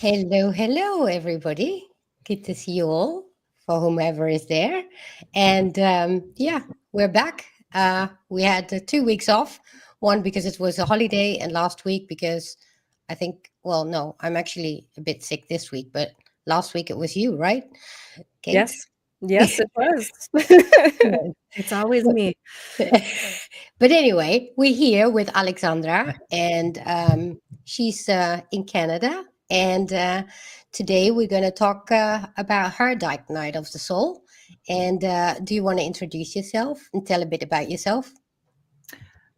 Hello, everybody. Good to see you all, for whomever is there. And yeah, we're back. We had 2 weeks off, one because it was a holiday, and last week because I think, well, no, I'm actually a bit sick this week, but last week it was you, right, Kate? Yes, it was. Yes. It's always me. But anyway, we're here with Alexandra, and she's in Canada. And today we're going to talk about her Dark Night of the Soul. And do you want to introduce yourself and tell a bit about yourself?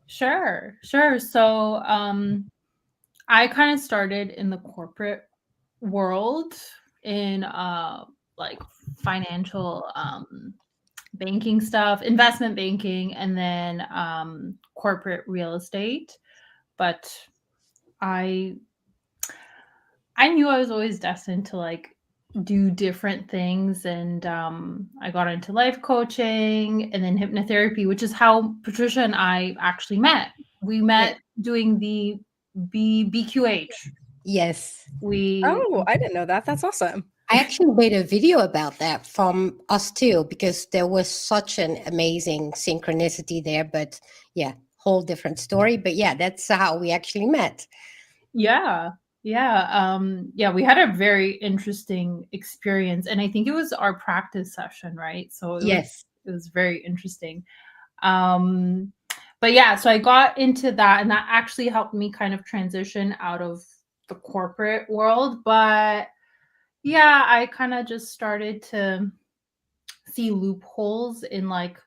Sure. So I kind of started in the corporate world in like financial banking stuff, investment banking, and then corporate real estate. But I knew I was always destined to like do different things, and I got into life coaching and then hypnotherapy, which is how Patricia and I actually met. We met doing the BQH. Yes. Oh, I didn't know that. That's awesome. I actually made a video about that from us too, because there was such an amazing synchronicity there. But yeah, whole different story. But yeah, that's how we actually met. Yeah. We had a very interesting experience, and I think it was our practice session, right? So it was very interesting. But yeah, so I got into that, and that actually helped me kind of transition out of the corporate world. But yeah, I kind of just started to see loopholes in like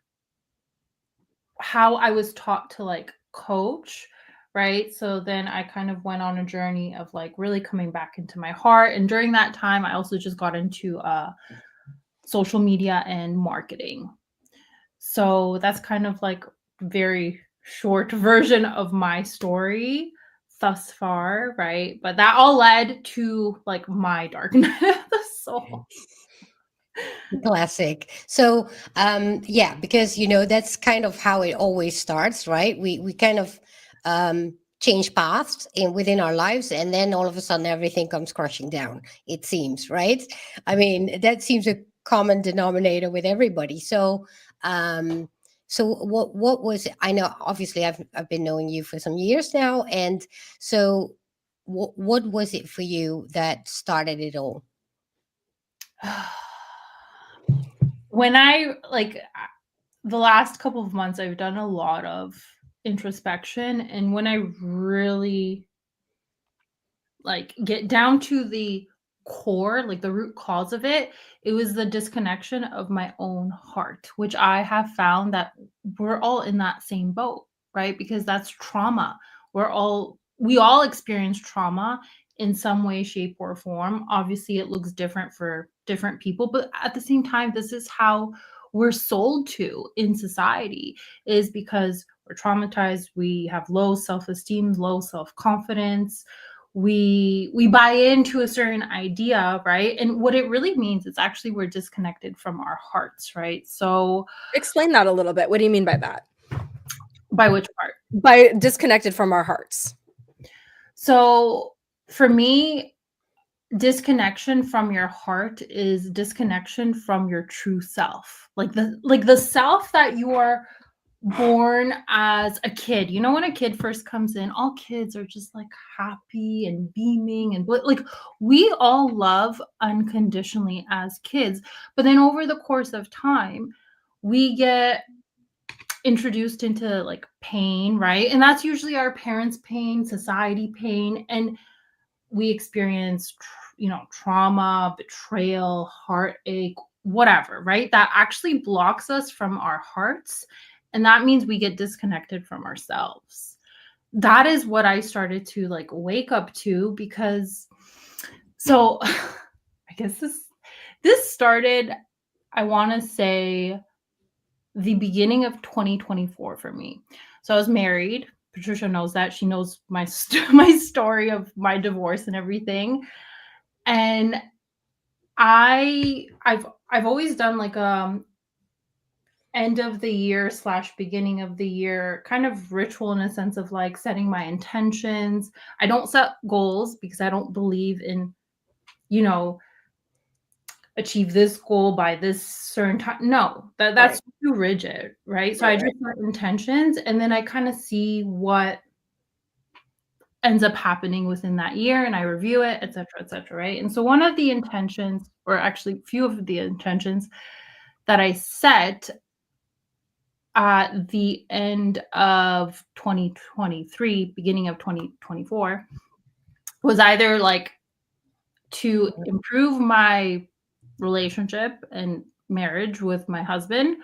how I was taught to like coach, right? So then I kind of went on a journey of like really coming back into my heart. And during that time, I also just got into social media and marketing. So that's kind of like very short version of my story thus far, right? But that all led to like my dark night of the soul. Classic. So yeah, because that's kind of how it always starts, right? We kind of change paths within our lives, and then all of a sudden everything comes crashing down, it seems, right? I mean, that seems a common denominator with everybody. So so what was it? I know obviously I've been knowing you for some years now, and so what was it for you that started it all? When I like the last couple of months, I've done a lot of introspection, and when I really like get down to the core, like the root cause of it, it was the disconnection of my own heart, which I have found that we're all in that same boat, right? Because that's trauma. We all experience trauma in some way, shape, or form. Obviously, it looks different for different people, but at the same time, this is how we're sold to in society, is because we're traumatized, we have low self-esteem, low self-confidence, we buy into a certain idea, right? And what it really means is actually we're disconnected from our hearts, right? So explain that a little bit. What do you mean by that? By which part? By disconnected from our hearts. So for me, disconnection from your heart is disconnection from your true self, like the self that you are born as a kid. You know, when a kid first comes in, all kids are just like happy and beaming and like we all love unconditionally as kids. But then over the course of time, we get introduced into like pain, right? And that's usually our parents' pain, society pain, and we experience trauma, betrayal, heartache, whatever, right? That actually blocks us from our hearts. And that means we get disconnected from ourselves. That is what I started to like wake up to, because so I guess this started, I want to say, the beginning of 2024 for me. So I was married. Patricia knows that. She knows my my story of my divorce and everything. And I've always done like end of the year / beginning of the year kind of ritual, in a sense of like setting my intentions. I don't set goals because I don't believe in, you know, achieve this goal by this certain time. No, that's too rigid, right? So I just set intentions, and then I kind of see what ends up happening within that year, and I review it, et cetera, right? And so one of the intentions, or actually few of the intentions that I set at the end of 2023, beginning of 2024, was either like to improve my relationship and marriage with my husband.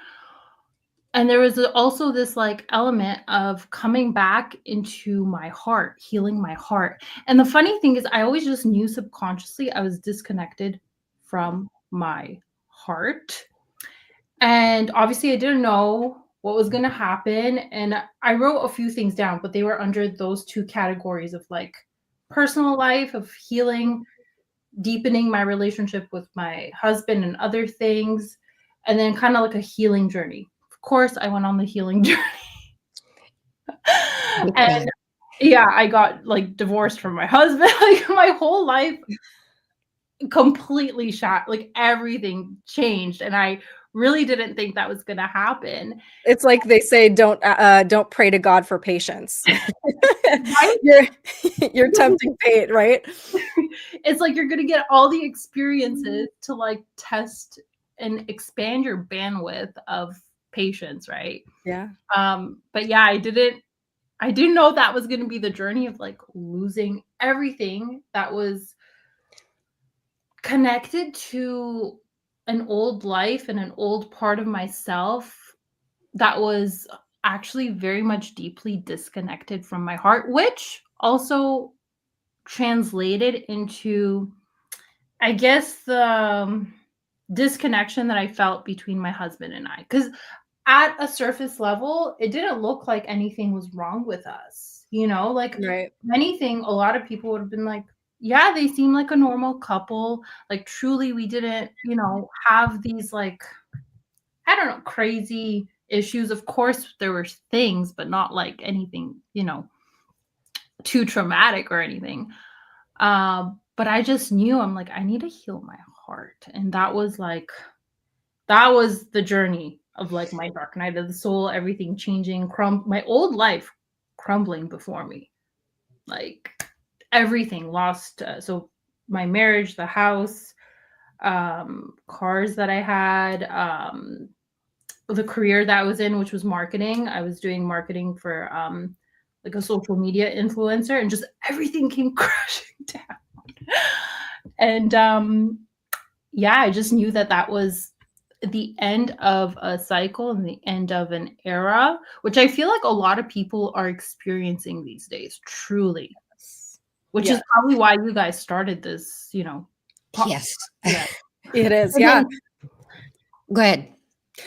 And there was also this like element of coming back into my heart, healing my heart. And the funny thing is, I always just knew subconsciously I was disconnected from my heart. And obviously I didn't know what was going to happen. And I wrote a few things down, but they were under those two categories of like personal life, of healing, deepening my relationship with my husband and other things, and then kind of like a healing journey. Of course, I went on the healing journey. And yeah, I got like divorced from my husband. Like my whole life completely shot, like everything changed, and I really didn't think that was going to happen. It's like they say, don't pray to God for patience. Right? You're tempting fate, right? It's like you're going to get all the experiences to like test and expand your bandwidth of patience, right? Yeah. But yeah, I didn't know that was going to be the journey of like losing everything that was connected to an old life and an old part of myself that was actually very much deeply disconnected from my heart, which also translated into, I guess, the disconnection that I felt between my husband and I. Because at a surface level, it didn't look like anything was wrong with us. You know, like anything, a lot of people would have been like, yeah, they seem like a normal couple. Like truly, we didn't, you know, have these like, I don't know, crazy issues. Of course, there were things, but not like anything, you know, too traumatic or anything. But I just knew, I'm like, I need to heal my heart. And that was the journey of like my dark night of the soul, everything changing, my old life crumbling before me. Like everything lost. So my marriage, the house, cars that I had, the career that I was in, which was marketing. I was doing marketing for like a social media influencer, and just everything came crashing down. And yeah, I just knew that was the end of a cycle and the end of an era, which I feel like a lot of people are experiencing these days, truly. Which is probably why you guys started this, you know. Yes. Yeah. It is. Yeah. Go ahead.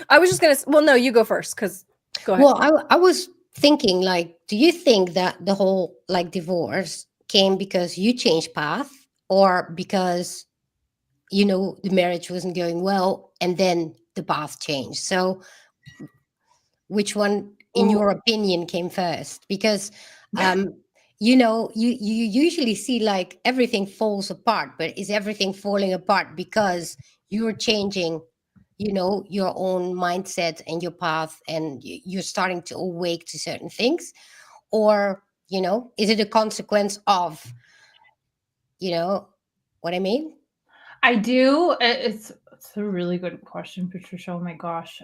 I was just going to, well, no, you go first, because go ahead. Well, I was thinking, like, do you think that the whole like divorce came because you changed path, or because, you know, the marriage wasn't going well and then the path changed? So which one, in your opinion, came first? Because you know, you usually see like everything falls apart, but is everything falling apart because you're changing, you know, your own mindset and your path, and you're starting to awake to certain things? Or, you know, is it a consequence of, you know what I mean? I do. It's a really good question, Patricia. Oh my gosh.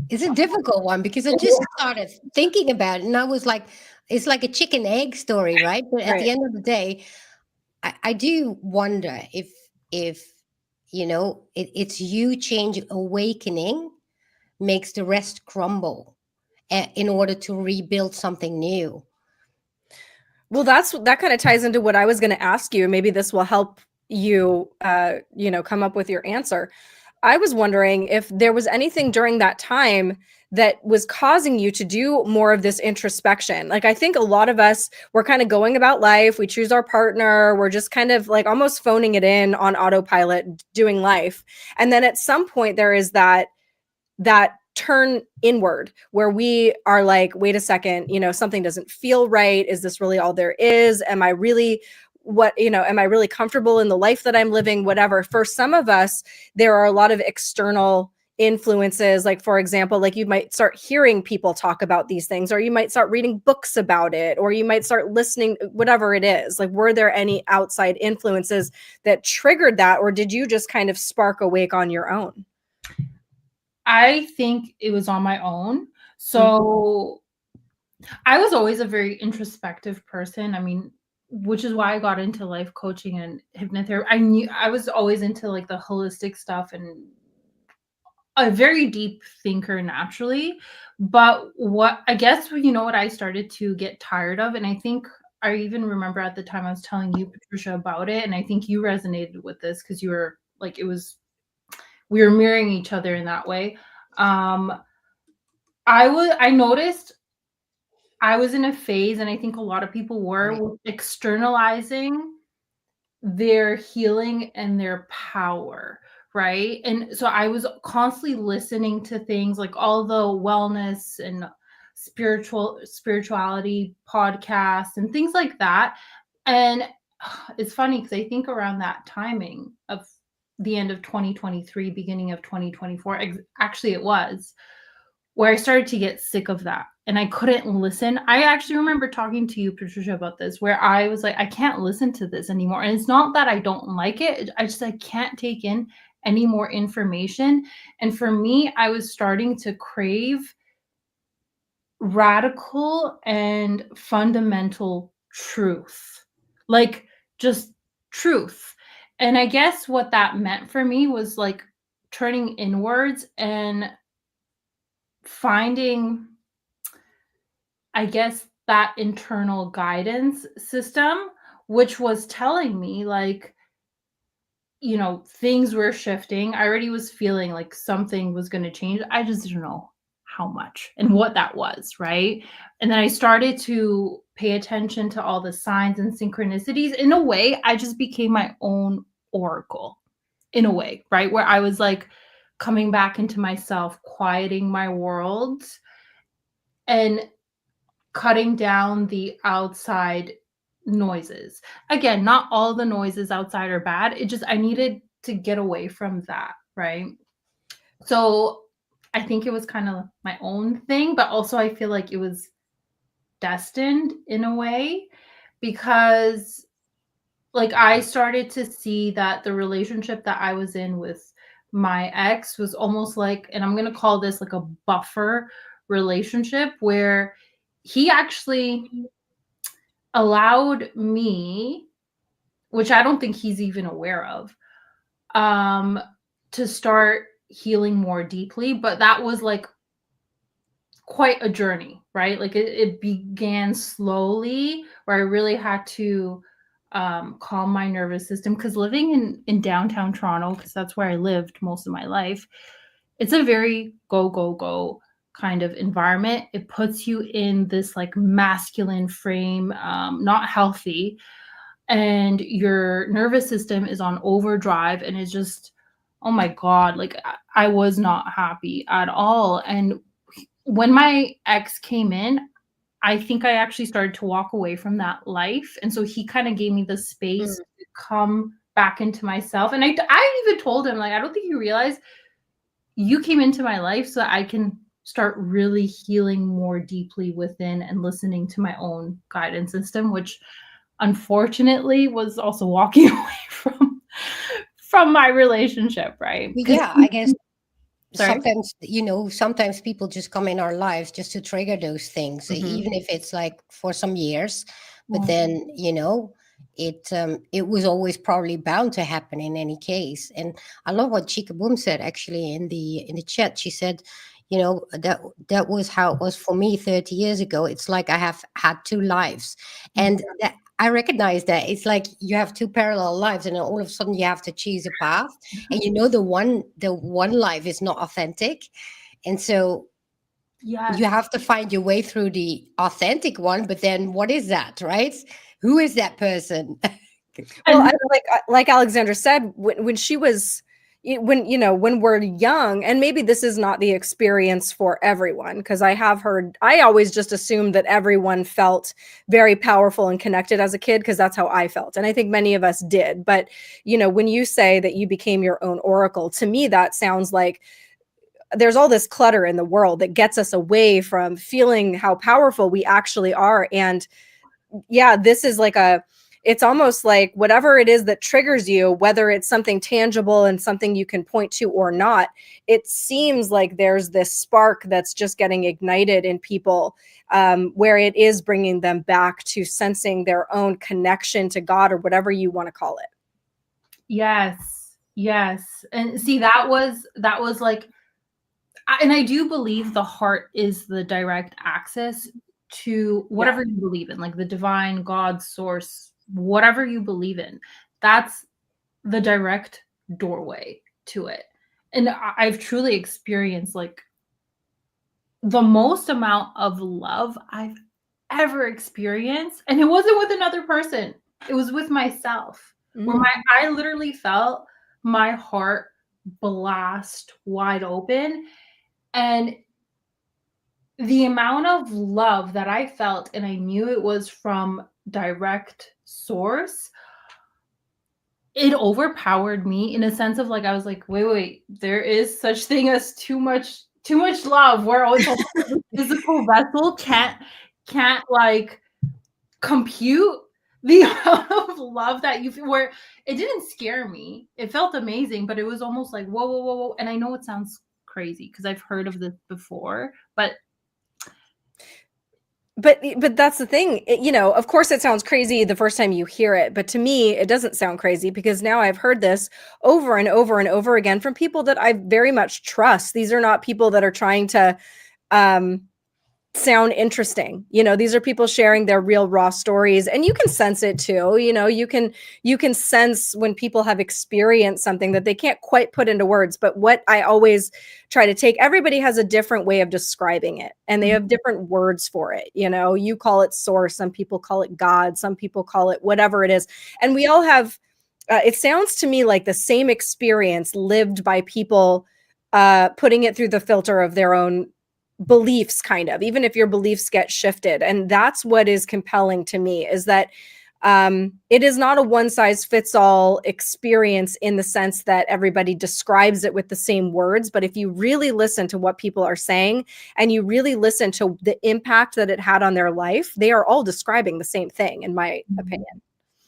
It's a difficult one, because I just started thinking about it, and I was like, it's like a chicken egg story, right? But at the end of the day, I do wonder if it's you change awakening makes the rest crumble in order to rebuild something new. Well, that kind of ties into what I was going to ask you. Maybe this will help you, come up with your answer. I was wondering if there was anything during that time that was causing you to do more of this introspection. Like, I think a lot of us, we're kind of going about life. We choose our partner. We're just kind of like almost phoning it in on autopilot, doing life. And then at some point there is that turn inward where we are like, wait a second, something doesn't feel right. Is this really all there is? Am I really comfortable in the life that I'm living? Whatever. For some of us, there are a lot of external influences. Like, for example, like you might start hearing people talk about these things, or you might start reading books about it, or you might start listening, whatever it is. Like, were there any outside influences that triggered that? Or did you just kind of spark awake on your own? I think it was on my own. So I was always a very introspective person. I mean, which is why I got into life coaching and hypnotherapy. I was always into like the holistic stuff and a very deep thinker naturally. But what I started to get tired of, and I think I even remember at the time I was telling you, Patricia, about it, and I think you resonated with this because you were like, we were mirroring each other in that way. I noticed I was in a phase, and I think a lot of people were, Right. with externalizing their healing and their power, right? And so I was constantly listening to things like all the wellness and spirituality podcasts and things like that. And it's funny because I think around that timing of the end of 2023, beginning of 2024, actually it was where I started to get sick of that and I couldn't listen. I actually remember talking to you, Patricia, about this, where I was like, I can't listen to this anymore. And it's not that I don't like it. I can't take in any more information. And for me, I was starting to crave radical and fundamental truth, like just truth. And I guess what that meant for me was like turning inwards and finding, I guess, that internal guidance system, which was telling me like, things were shifting. I already was feeling like something was going to change. I just didn't know how much and what that was, right? And then I started to pay attention to all the signs and synchronicities. In a way, I just became my own oracle, in a way, right? Where I was like coming back into myself, quieting my world, and cutting down the outside noises. Again, not all the noises outside are bad. I needed to get away from that, right? So I think it was kind of my own thing, but also I feel like it was destined in a way, because like I started to see that the relationship that I was in with my ex was almost like, and I'm going to call this like a buffer relationship, where he actually allowed me, which I don't think he's even aware of, to start healing more deeply. But that was like quite a journey, right? Like it began slowly, where I really had to calm my nervous system, because living in downtown Toronto, because that's where I lived most of my life, it's a very go kind of environment. It puts you in this like masculine frame, not healthy, and your nervous system is on overdrive, and it's just, oh my god, like I was not happy at all. And when my ex came in, I think I actually started to walk away from that life. And so he kind of gave me the space to come back into myself. And I even told him, like, I don't think you realize you came into my life so that I can start really healing more deeply within and listening to my own guidance system, which unfortunately was also walking away from my relationship, right? Yeah, I guess Sorry. sometimes people just come in our lives just to trigger those things, even if it's like for some years. But then, it was always probably bound to happen in any case. And I love what Chica Boom said actually in the chat. She said, you know, that was how it was for me 30 years ago. It's like I have had two lives. And that, I recognize that it's like you have two parallel lives, and then all of a sudden you have to choose a path, and you know the one life is not authentic, and so Yes. you have to find your way through the authentic one. But then what is that, right? Who is that person? Well, And like Alexandra said, when she was, when, you know, when we're young, and maybe this is not the experience for everyone, because I have heard, I always just assumed that everyone felt very powerful and connected as a kid, because that's how I felt. And I think many of us did. But, you know, when you say that you became your own oracle, to me, that sounds like there's all this clutter in the world that gets us away from feeling how powerful we actually are. And yeah, this is like it's almost like whatever it is that triggers you, whether it's something tangible and something you can point to or not, it seems like there's this spark that's just getting ignited in people, where it is bringing them back to sensing their own connection to God, or whatever you want to call it. yes, yes. And see, that was like, and I do believe the heart is the direct access to whatever you believe in, like the divine, God, source, whatever you believe in. That's the direct doorway to it. And I've truly experienced like the most amount of love I've ever experienced. And it wasn't with another person, it was with myself, where I literally felt my heart blast wide open. And the amount of love that I felt, and I knew it was from direct source, it overpowered me in a sense of like, I was like, wait, there is such thing as too much love, where it's like the physical vessel can't like compute the amount of love that you feel. Where it didn't scare me, it felt amazing, but it was almost like whoa. And I know it sounds crazy because I've heard of this before, but that's the thing, you know, of course it sounds crazy the first time you hear it, but to me it doesn't sound crazy, because now I've heard this over and over and over again from people that I very much trust. These are not people that are trying to sound interesting. You know, these are people sharing their real raw stories, and you can sense it too. You know, you can sense when people have experienced something that they can't quite put into words. But what I always try to take, everybody has a different way of describing it, and they have different words for it. You know, you call it source, some people call it God, some people call it whatever it is. And we all have, it sounds to me like the same experience lived by people putting it through the filter of their own beliefs, kind of, even if your beliefs get shifted. And that's what is compelling to me, is that it is not a one size fits all experience in the sense that everybody describes it with the same words. But if you really listen to what people are saying, and you really listen to the impact that it had on their life, they are all describing the same thing, in my opinion.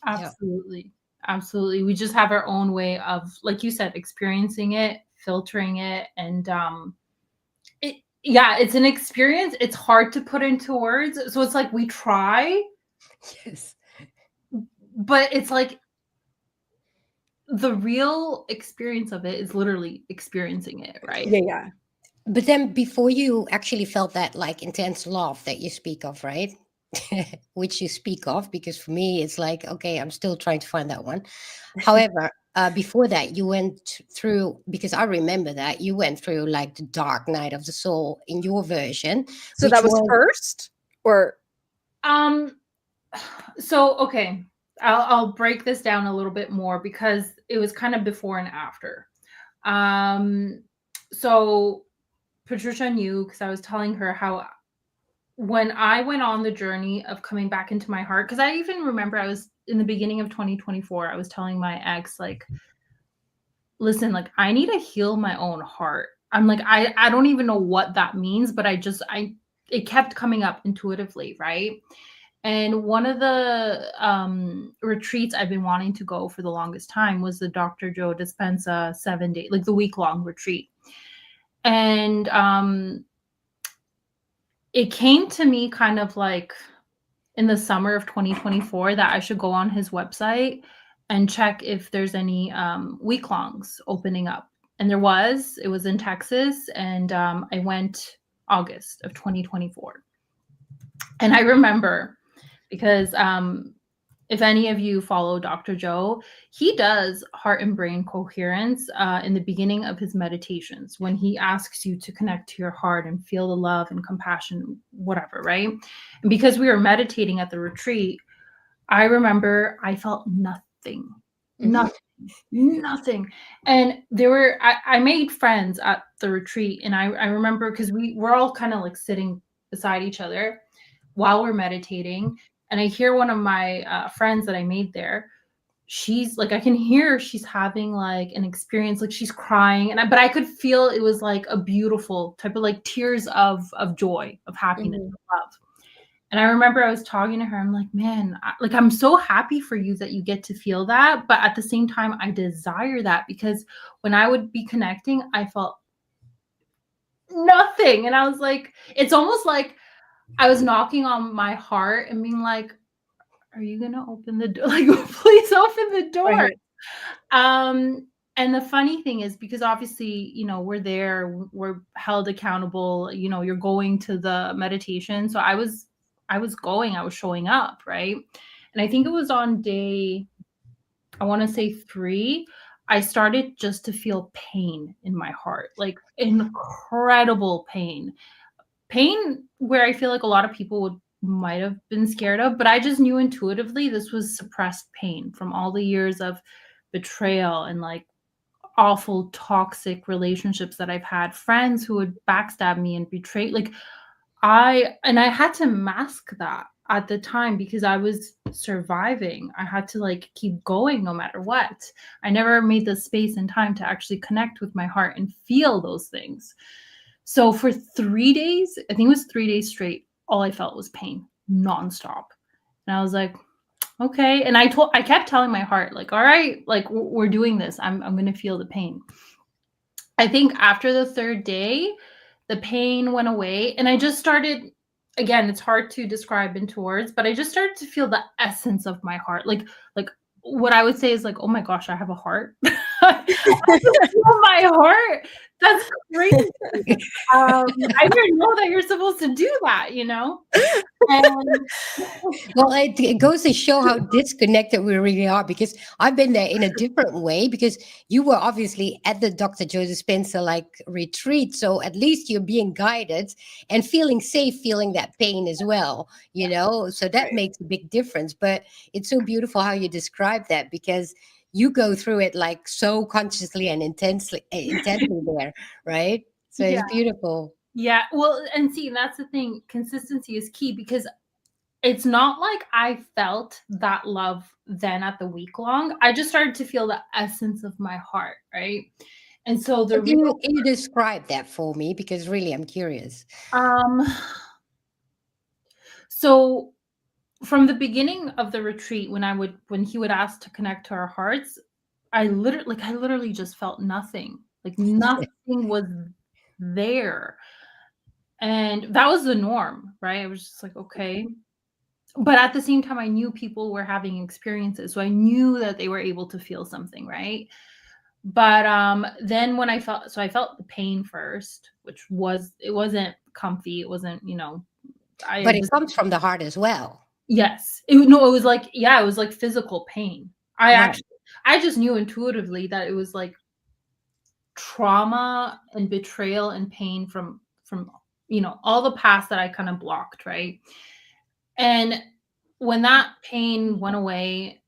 absolutely. Absolutely. We just have our own way of, like you said, experiencing it, filtering it, and it's an experience. It's hard to put into words. So it's like we try. Yes. But it's like the real experience of it is literally experiencing it, right? Yeah. But then before you actually felt that like intense love that you speak of, right? Which you speak of, because for me it's like, okay, I'm still trying to find that one. However, before that you went through, because I remember that you went through like the dark night of the soul in your version. So that was first, or so okay, I'll break this down a little bit more, because it was kind of before and after. So Patricia knew, because I was telling her how when I went on the journey of coming back into my heart, because I even remember I was in the beginning of 2024, I was telling my ex, like, listen, like, I need to heal my own heart. I'm like, I don't even know what that means, but it kept coming up intuitively, right? And one of the retreats I've been wanting to go for the longest time was the Dr. Joe Dispenza 7-day, like the week-long retreat. And it came to me kind of like in the summer of 2024 that I should go on his website and check if there's any week-longs opening up. And it was in Texas, and I went August of 2024. And I remember because if any of you follow Dr. Joe, he does heart and brain coherence in the beginning of his meditations when he asks you to connect to your heart and feel the love and compassion, whatever, right? And because we were meditating at the retreat, I remember I felt nothing. Nothing. And I made friends at the retreat, and I remember because we're all kind of like sitting beside each other while we're meditating, and I hear one of my friends that I made there. She's like, I can hear she's having like an experience, like she's crying, but I could feel it was like a beautiful type of like tears of joy, of happiness, of love. And I remember I was talking to her. I'm like, man, I'm so happy for you that you get to feel that. But at the same time, I desire that, because when I would be connecting, I felt nothing. And I was like, it's almost like I was knocking on my heart and being like, are you going to open the door? Like, please open the door. Right. And the funny thing is, because obviously, we're there, we're held accountable, you're going to the meditation. So I was showing up, right? And I think it was on day, I want to say 3, I started just to feel pain in my heart, like incredible pain where I feel like a lot of people might have been scared of, but I just knew intuitively this was suppressed pain from all the years of betrayal and like awful toxic relationships that I've had, friends who would backstab me and betray. Like I had to mask that at the time because I was surviving. I had to like keep going no matter what. I never made the space and time to actually connect with my heart and feel those things. So for 3 days, I think it was 3 days straight, all I felt was pain nonstop. And I was like, okay. And I kept telling my heart, like, all right, like we're doing this. I'm going to feel the pain. I think after the 3rd day, the pain went away, and I just started, again, it's hard to describe into words, but I just started to feel the essence of my heart. Like what I would say is like, oh my gosh, I have a heart. I feel my heart. That's crazy. I didn't know that you're supposed to do that, And well, it goes to show how disconnected we really are, because I've been there in a different way, because you were obviously at the Dr. Joe Dispenza retreat. So at least you're being guided and feeling safe, feeling that pain as well, so that makes a big difference. But it's so beautiful how you describe that, because you go through it like so consciously and intensely there, right? So it's beautiful. Yeah. Well, and see, that's the thing. Consistency is key, because it's not like I felt that love then at the week long. I just started to feel the essence of my heart, right? And so can you describe that for me? Because really, I'm curious. So from the beginning of the retreat, when he would ask to connect to our hearts, I literally just felt nothing. Like nothing was there. And that was the norm, right? I was just like, okay. But at the same time, I knew people were having experiences. So I knew that they were able to feel something, right? But then when I felt the pain first, which it wasn't comfy. It wasn't, but it comes from the heart as well. Yes. It was like physical pain. I just knew intuitively that it was like trauma and betrayal and pain from all the past that I kind of blocked, right? And when that pain went away,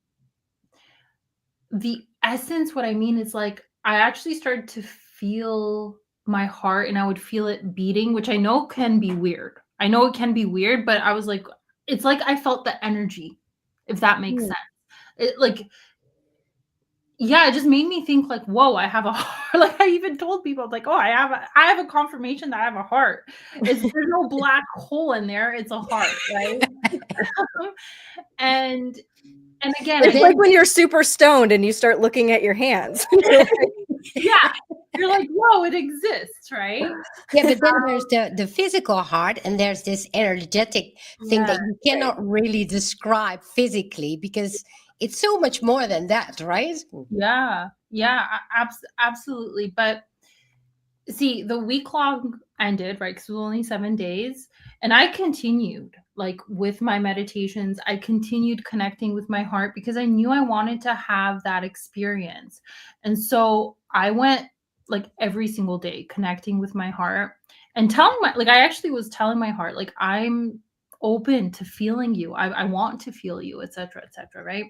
the essence, what I mean is like, I actually started to feel my heart, and I would feel it beating, which I know can be weird. I know it can be weird, but I was like, it's like I felt the energy, if that makes sense. It just made me think like, whoa, I have a heart. Like I even told people like, oh, I have a confirmation that I have a heart. There's no black hole in there. It's a heart, right? And again, it's like when you're super stoned and you start looking at your hands. Yeah. You're like, whoa, it exists, right? Yeah, but then there's the physical heart, and there's this energetic thing Yeah, that you cannot really describe physically because it's so much more than that, right? yeah, absolutely. But see, the week long ended, right? Because it was only 7 days. And I continued like with my meditations. I continued connecting with my heart because I knew I wanted to have that experience. And so I went like every single day connecting with my heart and telling I actually was telling my heart, like, I'm open to feeling you. I want to feel you, etc., etc., right?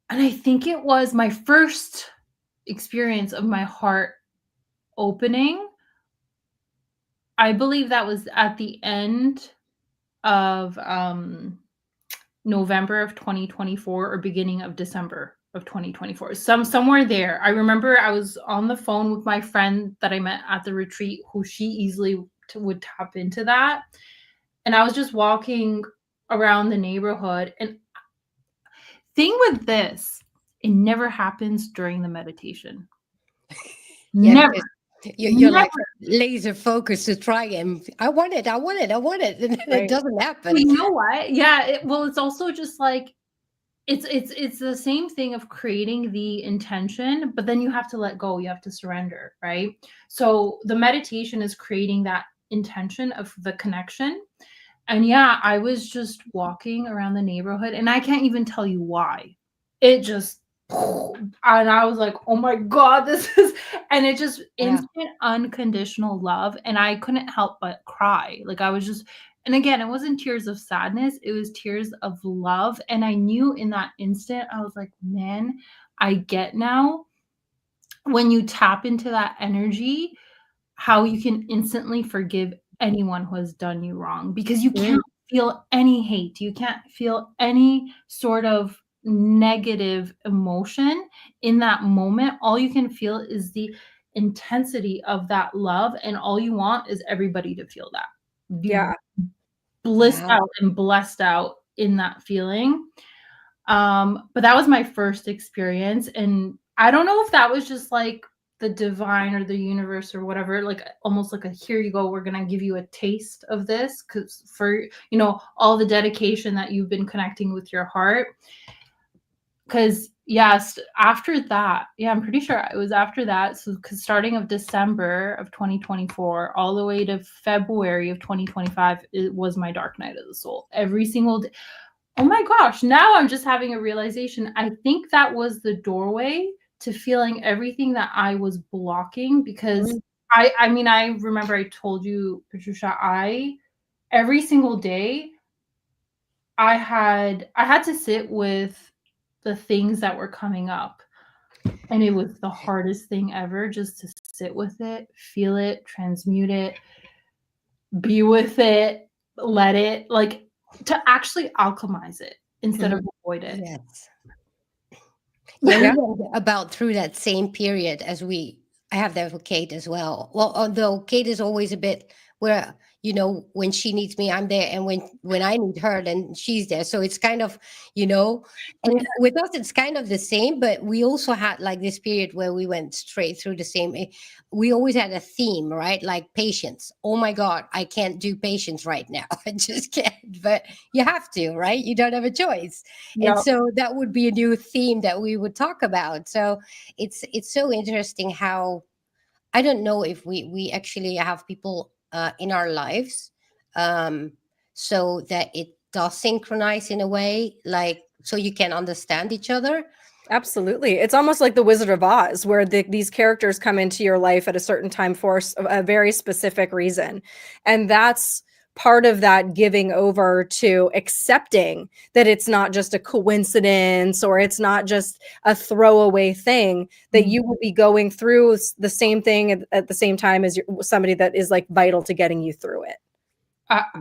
And I think it was my first experience of my heart opening. I believe that was at the end of November of 2024 or beginning of December of 2024. Somewhere there. I remember I was on the phone with my friend that I met at the retreat, who she easily would tap into that. And I was just walking around the neighborhood. And thing with this, it never happens during the meditation. Yeah, Never. you're Never. like laser focused to try and I want it, and then Right. it doesn't happen. Well, you know what? Yeah. It's also just like it's the same thing of creating the intention, but then you have to let go. You have to surrender, right? So the meditation is creating that intention of the connection. And yeah, I was just walking around the neighborhood, and I can't even tell you why. It just, and I was like, oh my God, and it just Yeah. instant unconditional love. And I couldn't help but cry. Like I was just, and again, it wasn't tears of sadness, it was tears of love. And I knew in that instant, I was like, man, I get now when you tap into that energy, how you can instantly forgive anyone who has done you wrong, because you can't feel any hate. You can't feel any sort of negative emotion in that moment. All you can feel is the intensity of that love. And all you want is everybody to feel that. Be Yeah. blissed Wow. out and blessed out in that feeling. But that was my first experience. And I don't know if that was just like the divine or the universe or whatever, like almost like a here you go, we're gonna give you a taste of this, because for all the dedication that you've been connecting with your heart. Because yes, after that, yeah, I'm pretty sure it was after that. So because starting of December of 2024 all the way to February of 2025, it was my dark night of the soul every single day. Oh my gosh, now I'm just having a realization. I think that was the doorway to feeling everything that I was blocking, because I mean, I remember I told you, Patricia, every single day I had to sit with the things that were coming up. And it was the hardest thing ever, just to sit with it, feel it, transmute it, be with it, let it, like, to actually alchemize it instead of avoid it. Yes. Yeah, we Yeah. went about through that same period as I have that with Kate as well. Well, although Kate is always a bit where, when she needs me, I'm there. And when I need her, then she's there. So it's kind of, and with us, it's kind of the same, but we also had like this period where we went straight through the same. We always had a theme, right? Like patience. Oh my God, I can't do patience right now. I just can't, but you have to, right? You don't have a choice. And Yep. so that would be a new theme that we would talk about. So it's so interesting how I don't know if we actually have people in our lives, so that it does synchronize in a way, like so you can understand each other. Absolutely. It's almost like the Wizard of Oz, where these characters come into your life at a certain time for a very specific reason. And that's part of that giving over to accepting that it's not just a coincidence, or it's not just a throwaway thing, that you will be going through the same thing at the same time as somebody that is like vital to getting you through it.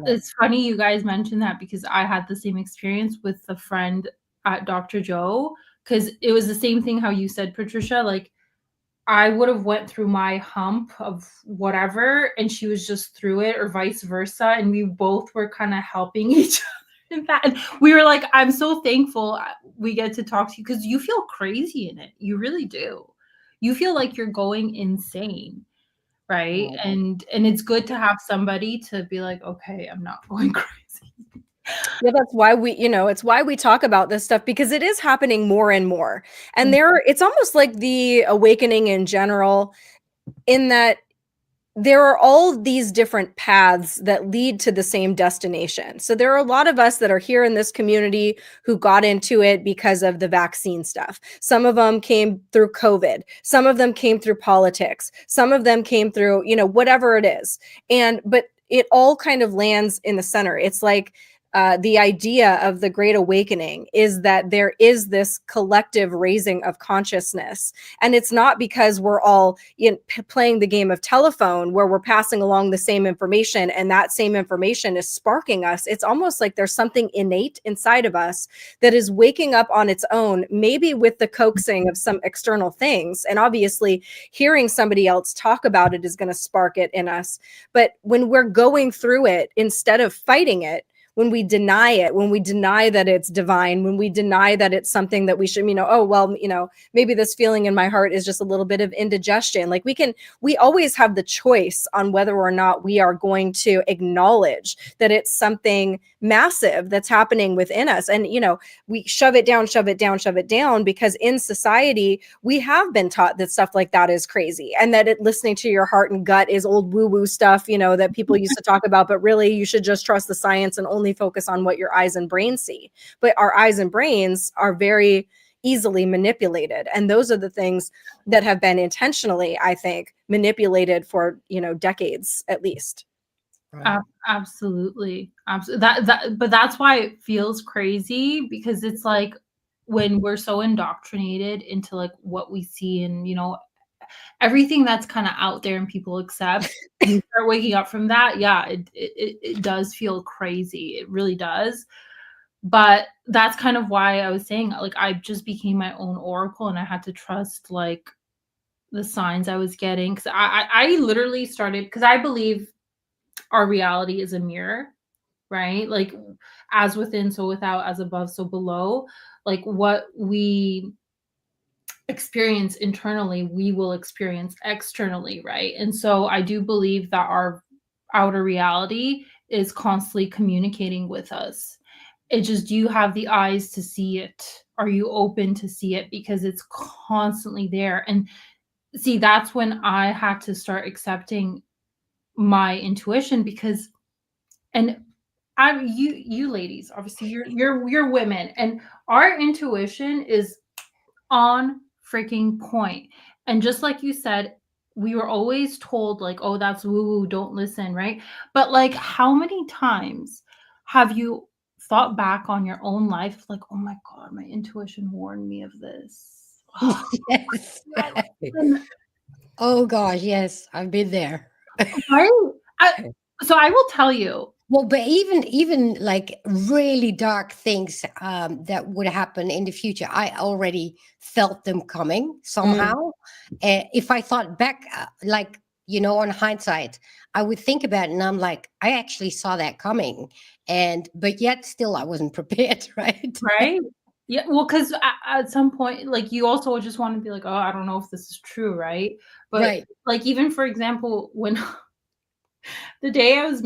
It's funny you guys mentioned that, because I had the same experience with a friend at Dr. Joe, because it was the same thing how you said, Patricia. Like, I would have went through my hump of whatever, and she was just through it, or vice versa, and we both were kind of helping each other in that. And we were like, I'm so thankful we get to talk to you, because you feel crazy in it. You really do. you feel like you're going insane, right? Right. And it's good to have somebody to be like, okay, I'm not going crazy. Yeah, that's why it's why we talk about this stuff, because it is happening more and more. And it's almost like the awakening in general, in that there are all these different paths that lead to the same destination. So there are a lot of us that are here in this community who got into it because of the vaccine stuff. Some of them came through COVID. Some of them came through politics. Some of them came through, whatever it is. But it all kind of lands in the center. It's like the idea of the Great Awakening is that there is this collective raising of consciousness. And it's not because we're all playing the game of telephone where we're passing along the same information and that same information is sparking us. It's almost like there's something innate inside of us that is waking up on its own, maybe with the coaxing of some external things. And obviously, hearing somebody else talk about it is going to spark it in us. But when we're going through it, instead of fighting it, when we deny it, when we deny that it's divine, when we deny that it's something that we should, maybe this feeling in my heart is just a little bit of indigestion. Like we always have the choice on whether or not we are going to acknowledge that it's something massive that's happening within us. And, we shove it down because in society, we have been taught that stuff like that is crazy, and that listening to your heart and gut is old woo-woo stuff, that people used to talk about, but really you should just trust the science and only focus on what your eyes and brain see. But our eyes and brains are very easily manipulated. And those are the things that have been intentionally, I think, manipulated for, decades at least. Right. Absolutely. But that's why it feels crazy, because it's like when we're so indoctrinated into like what we see and, everything that's kind of out there and people accept, and you start waking up from that. Yeah, it does feel crazy. It really does. But that's kind of why I was saying, like, I just became my own oracle, and I had to trust like the signs I was getting. Because I literally started, because I believe our reality is a mirror, right? Like, as within, so without, as above, so below. Like, what we experience internally, we will experience externally, right? And so I do believe that our outer reality is constantly communicating with us. It just, do you have the eyes to see it? Are you open to see it? Because it's constantly there. And see, that's when I had to start accepting my intuition, because, and you ladies, obviously you're women, and our intuition is on freaking point. And just like you said, we were always told like, oh, that's woo woo, don't listen, right? But like, how many times have you thought back on your own life like, oh my God, my intuition warned me of this? Yes. And- Oh gosh, yes, I've been there. right? So I will tell you. Well, but even like really dark things that would happen in the future, I already felt them coming somehow. If I thought back, on hindsight, I would think about it, and I'm like, I actually saw that coming, but yet still I wasn't prepared, right? Right? Yeah, well, because at some point, like, you also just want to be like, oh, I don't know if this is true, right? But Right. like, even for example, when the day I was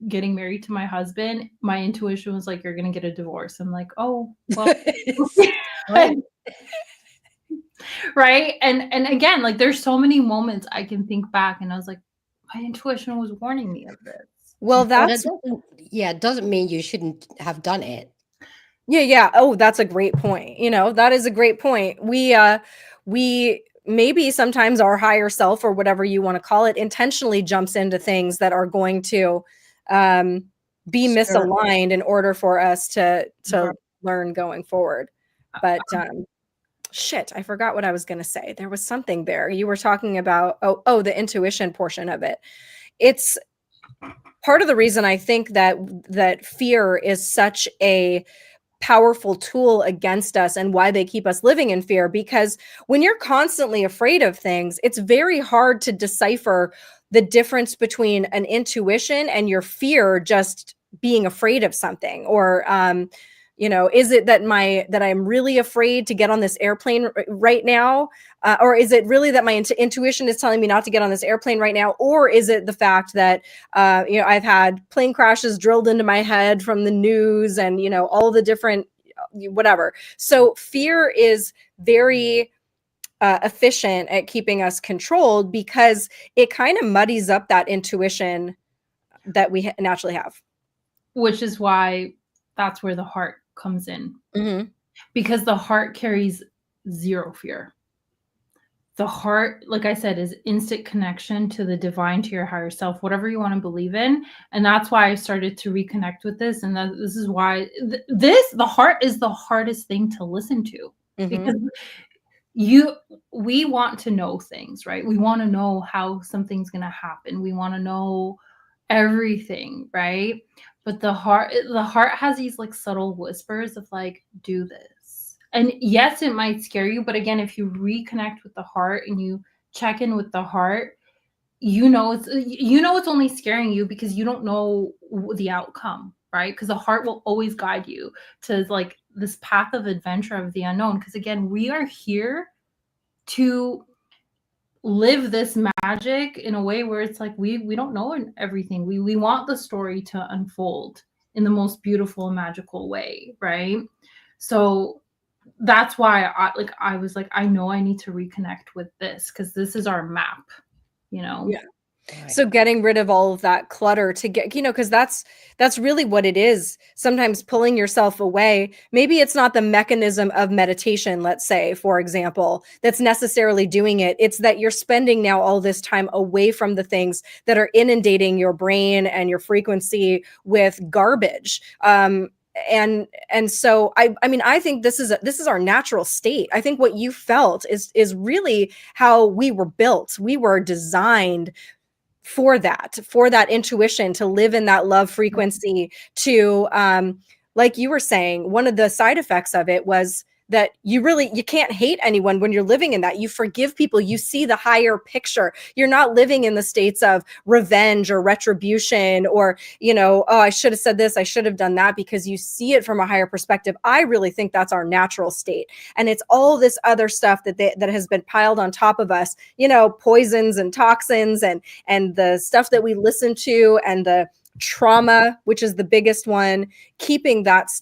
getting married to my husband, my intuition was like, you're gonna get a divorce. I'm like, oh, well, Right. right? And again, like, there's so many moments I can think back, and I was like, my intuition was warning me of this. Well, Well, it doesn't mean you shouldn't have done it. Yeah. Oh, that's a great point. That is a great point. We maybe sometimes our higher self, or whatever you want to call it, intentionally jumps into things that are going to be Sure. misaligned in order for us to Right. learn going forward. But shit, I forgot what I was going to say. There was something there. You were talking about, the intuition portion of it. It's part of the reason I think that fear is such a powerful tool against us, and why they keep us living in fear. Because when you're constantly afraid of things, it's very hard to decipher the difference between an intuition and your fear just being afraid of something, or Is it that I'm really afraid to get on this airplane right now? Or is it really that my intuition is telling me not to get on this airplane right now? Or is it the fact that, I've had plane crashes drilled into my head from the news and, all the different whatever. So fear is very efficient at keeping us controlled because it kind of muddies up that intuition that we naturally have. Which is why that's where the heart comes in. Mm-hmm. Because the heart carries zero fear. The heart, like I said, is instant connection to the divine, to your higher self, whatever you want to believe in. And that's why I started to reconnect with this. And this is why the heart is the hardest thing to listen to. Mm-hmm. Because we want to know things, right? We want to know how something's going to happen. We want to know everything, right? But the heart has these like subtle whispers of like, do this. And yes, it might scare you, but again, if you reconnect with the heart and you check in with the heart, it's only scaring you because you don't know the outcome, right? Because the heart will always guide you to like this path of adventure of the unknown. Because again, we are here to live this magic in a way where it's like we don't know everything. We want the story to unfold in the most beautiful and magical way, right? So that's why I was like, I know I need to reconnect with this because this is our map, Yeah. Right. So getting rid of all of that clutter to get, because that's really what it is. Sometimes pulling yourself away. Maybe it's not the mechanism of meditation, let's say, for example, that's necessarily doing it. It's that you're spending now all this time away from the things that are inundating your brain and your frequency with garbage. And so I think this is our natural state. I think what you felt is really how we were built. We were designed for that intuition, to live in that love frequency, to like you were saying, one of the side effects of it was that you can't hate anyone when you're living in that. You forgive people. You see the higher picture. You're not living in the states of revenge or retribution or, oh, I should have said this, I should have done that, because you see it from a higher perspective. I really think that's our natural state. And it's all this other stuff that has been piled on top of us, poisons and toxins and the stuff that we listen to and the trauma, which is the biggest one, keeping us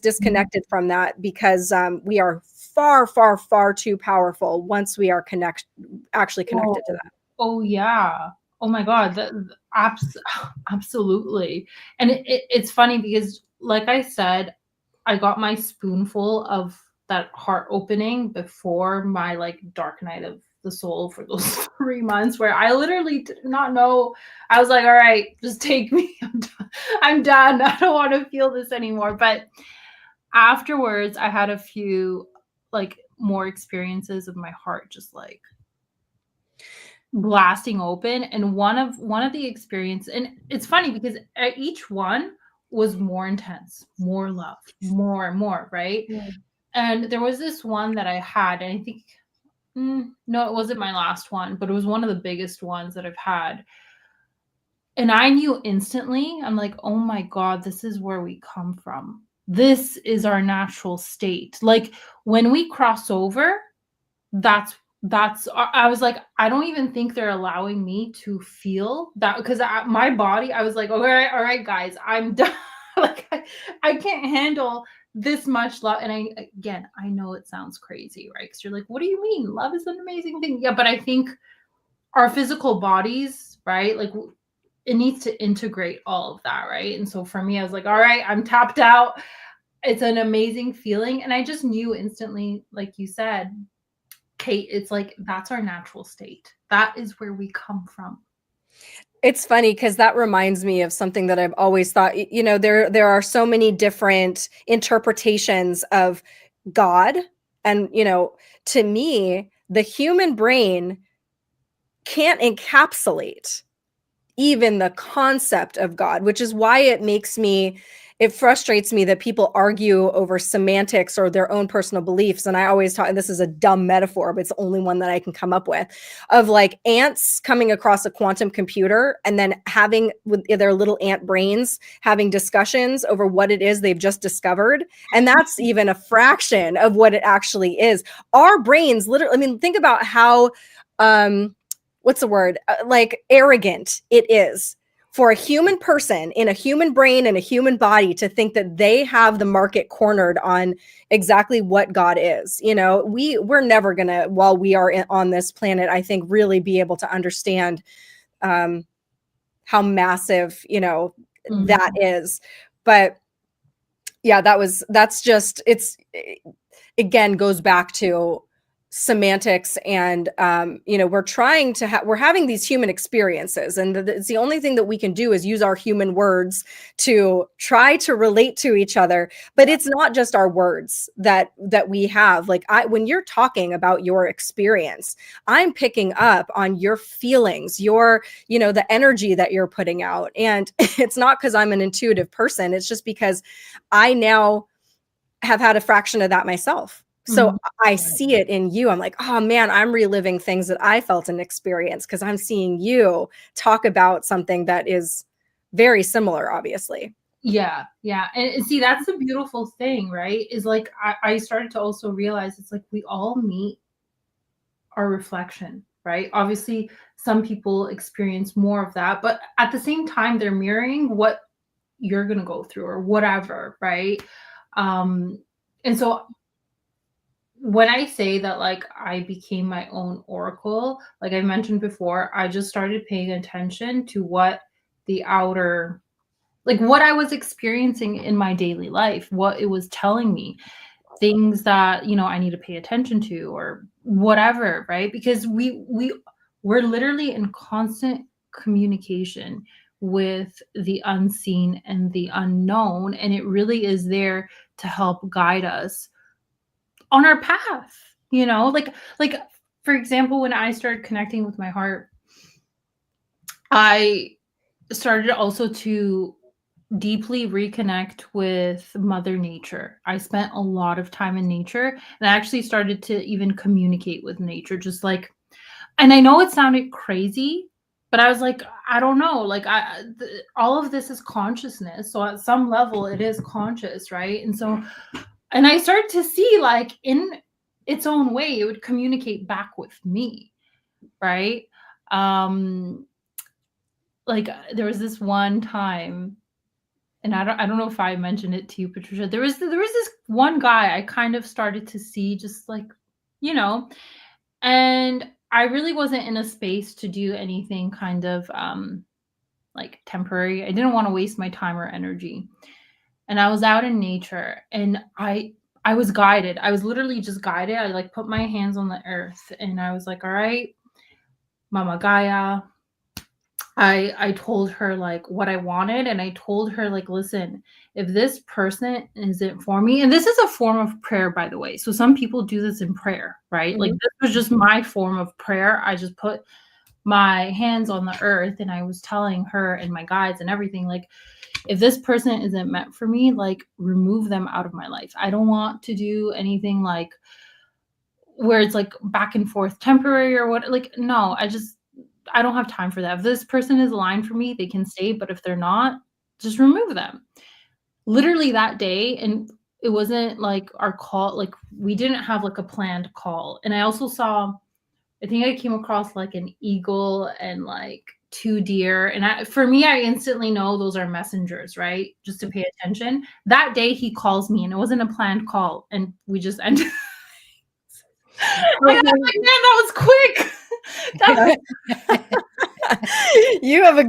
disconnected from that, because we are far, far, far too powerful once we are actually connected to that. Oh yeah. Oh my God. Absolutely. And it's funny because, like I said, I got my spoonful of that heart opening before my like dark night of the soul for those 3 months, where I literally did not know. I was like, all right, just take me. I'm done. I don't want to feel this anymore. But afterwards, I had a few like more experiences of my heart just like blasting open. And one of the experience, and it's funny because each one was more intense, more love, more, right? Yeah. And there was this one that I had, and I think no, it wasn't my last one, but it was one of the biggest ones that I've had. And I knew instantly, I'm like, oh my God, this is where we come from. This is our natural state. Like when we cross over, I was like, I don't even think they're allowing me to feel that, because my body, I was like, all right, guys, I'm done. Like I can't handle this much love. And I know it sounds crazy, right? Because you're like, what do you mean? Love is an amazing thing. Yeah, but I think our physical bodies, right? Like it needs to integrate all of that, right? And so for me, I was like, all right, I'm tapped out. It's an amazing feeling. And I just knew instantly, like you said, Kate, it's like, that's our natural state. That is where we come from. It's funny because that reminds me of something that I've always thought, there are so many different interpretations of God. And, to me, the human brain can't encapsulate even the concept of God, which is why it makes me it frustrates me that people argue over semantics or their own personal beliefs. And I always talk, and this is a dumb metaphor, but it's the only one that I can come up with, of like ants coming across a quantum computer and then having with their little ant brains having discussions over what it is they've just discovered. And that's even a fraction of what it actually is. Our brains literally, I mean, think about how, what's the word? Like arrogant it is for a human person in a human brain and a human body to think that they have the market cornered on exactly what God is. You know, we're never going to, while we are on this planet, I think really be able to understand how massive, you know, that is. But yeah, that's just, it's, again, goes back to semantics. And you know, we're trying to we're having these human experiences, and it's the only thing that we can do is use our human words to try to relate to each other. But it's not just our words that we have. Like when you're talking about your experience, I'm picking up on your feelings, your, you know, the energy that you're putting out. And it's not because I'm an intuitive person, it's just because I now have had a fraction of that myself. So I see it in you. I'm like, oh man, I'm reliving things that I felt and experienced because I'm seeing you talk about something that is very similar, obviously. Yeah. And see, that's the beautiful thing, right? Is like, I started to also realize it's like we all meet our reflection, right? Obviously, some people experience more of that, but at the same time, they're mirroring what you're going to go through or whatever, right? And so when I say that, like, I became my own oracle, like I mentioned before, I just started paying attention to what the outer, like what I was experiencing in my daily life, what it was telling me, things that, you know, I need to pay attention to or whatever, right? Because we're literally in constant communication with the unseen and the unknown, and it really is there to help guide us on our path, you know, like for example, when I started connecting with my heart, I started also to deeply reconnect with Mother Nature. I spent a lot of time in nature, and I actually started to even communicate with nature, just like, and I know it sounded crazy, but I was like, I don't know, like all of this is consciousness. So at some level it is conscious, right? And so, and I started to see, like, in its own way, it would communicate back with me, right? Like there was this one time, and I don't know if I mentioned it to you, Patricia. There was this one guy I kind of started to see, just like, you know, and I really wasn't in a space to do anything kind of like temporary. I didn't want to waste my time or energy. And I was out in nature, and I was guided. I was literally just guided. I like put my hands on the earth, and I was like, all right, Mama Gaia. I told her like what I wanted, and I told her, like, listen, if this person isn't for me, and this is a form of prayer, by the way. So some people do this in prayer, right? Like this was just my form of prayer. I just put my hands on the earth, and I was telling her and my guides and everything, like, if this person isn't meant for me, like, remove them out of my life. I don't want to do anything like where it's like back and forth temporary or what. Like, no, I don't have time for that. If this person is aligned for me, they can stay, but if they're not, just remove them. Literally that day, and it wasn't like our call, like we didn't have like a planned call. And I also saw, I think I came across like an eagle and like 2 deer. And for me, I instantly know those are messengers, right? Just to pay attention. That day he calls me, and it wasn't a planned call, and we just ended. I was like, man, that was quick. You have a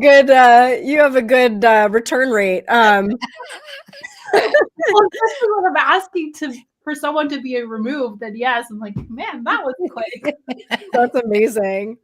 good return rate. Well, that's what I'm asking for someone to be removed. Then yes, I'm like, man, that was quick. That's amazing.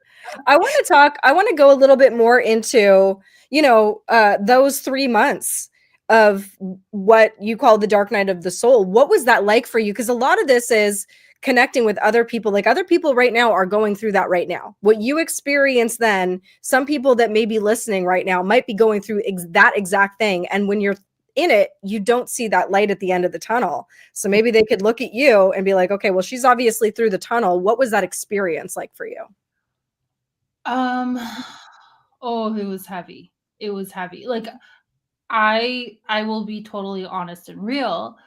I want to go a little bit more into, you know, those 3 months of what you call the dark night of the soul. What was that like for you? Because a lot of this is connecting with other people. Like other people right now are going through that right now. What you experienced then, some people that may be listening right now might be going through that exact thing. And when you're in it, you don't see that light at the end of the tunnel. So maybe they could look at you and be like, okay, well, she's obviously through the tunnel. What was that experience like for you? Um, oh, it was heavy. It was heavy. Like I will be totally honest and real.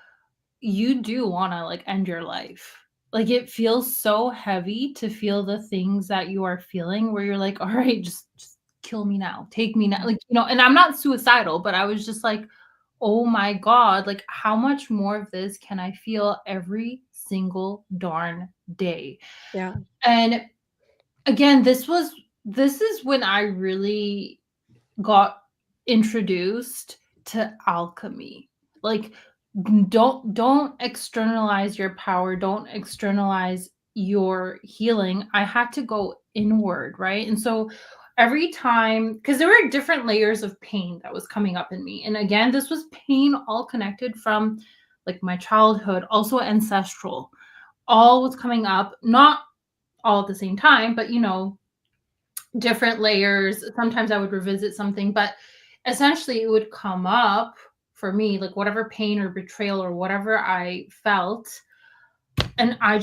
You do want to like end your life. Like it feels so heavy to feel the things that you are feeling where you're like, all right, just kill me now. Take me now. Like, and I'm not suicidal, but I was just like, oh my God, like how much more of this can I feel every single darn day? Yeah. And again, this is when I really got introduced to alchemy. Like don't externalize your power, don't externalize your healing. I had to go inward, right? And so every time, because there were different layers of pain that was coming up in me. And again, this was pain all connected from like my childhood, also ancestral. All was coming up, not all at the same time, but different layers. Sometimes I would revisit something, but essentially it would come up for me, like whatever pain or betrayal or whatever I felt. And I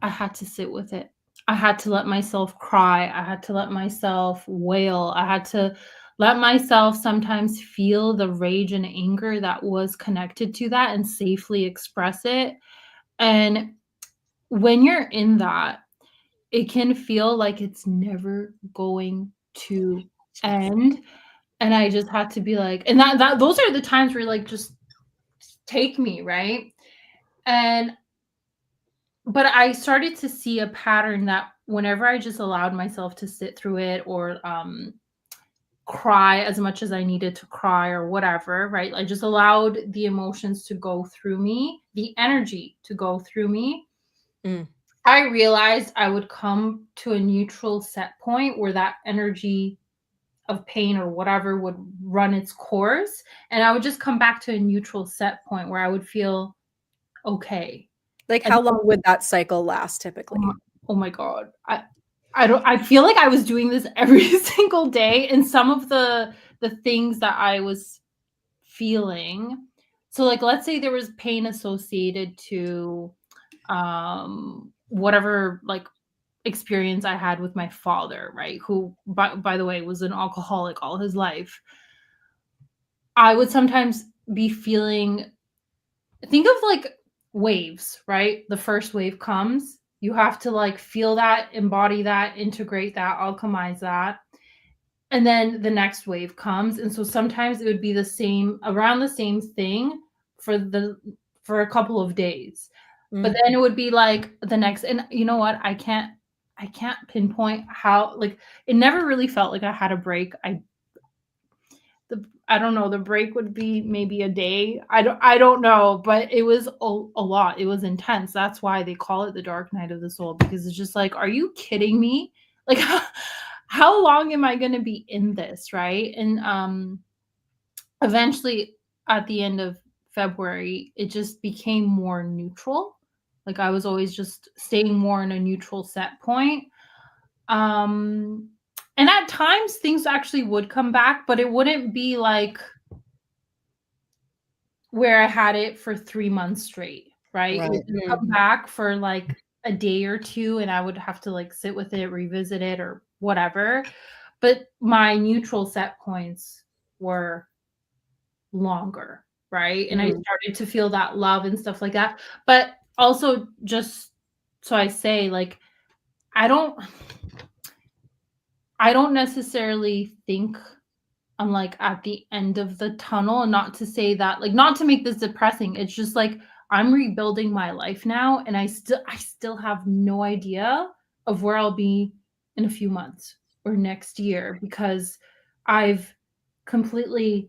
had to sit with it. I had to let myself cry. I had to let myself wail. I had to let myself sometimes feel the rage and anger that was connected to that and safely express it. And when you're in that, it can feel like it's never going to end. And I just had to be like, and that those are the times where like, just take me, right? And but I started to see a pattern that whenever I just allowed myself to sit through it or cry as much as I needed to cry or whatever, right? I just allowed the emotions to go through me, the energy to go through me. I realized I would come to a neutral set point where that energy of pain or whatever would run its course. And I would just come back to a neutral set point where I would feel okay. Like how long would that cycle last typically? Oh my God. I feel like I was doing this every single day. And some of the things that I was feeling. So like, let's say there was pain associated to whatever like experience I had with my father, right? Who, by the way, was an alcoholic all his life. I would sometimes be feeling, think of like waves, right? The first wave comes. You have to like feel that, embody that, integrate that, alchemize that. And then the next wave comes. And so sometimes it would be around the same thing for a couple of days. But then it would be like the next, and you know what? I can't pinpoint how, like, it never really felt like I had a break. I don't know, the break would be maybe a day. I don't know, but it was a lot. It was intense. That's why they call it the dark night of the soul, because it's just like, are you kidding me? Like, how long am I going to be in this, right? And eventually at the end of February, it just became more neutral. Like I was always just staying more in a neutral set point. And at times things actually would come back, but it wouldn't be like where I had it for 3 months straight, right? It would come back for like a day or two and I would have to like sit with it, revisit it or whatever. But my neutral set points were longer, right? And I started to feel that love and stuff like that. But also, just so I say, like, I don't necessarily think I'm like at the end of the tunnel, and not to say that, like, not to make this depressing. It's just like I'm rebuilding my life now, and I still have no idea of where I'll be in a few months or next year, because I've completely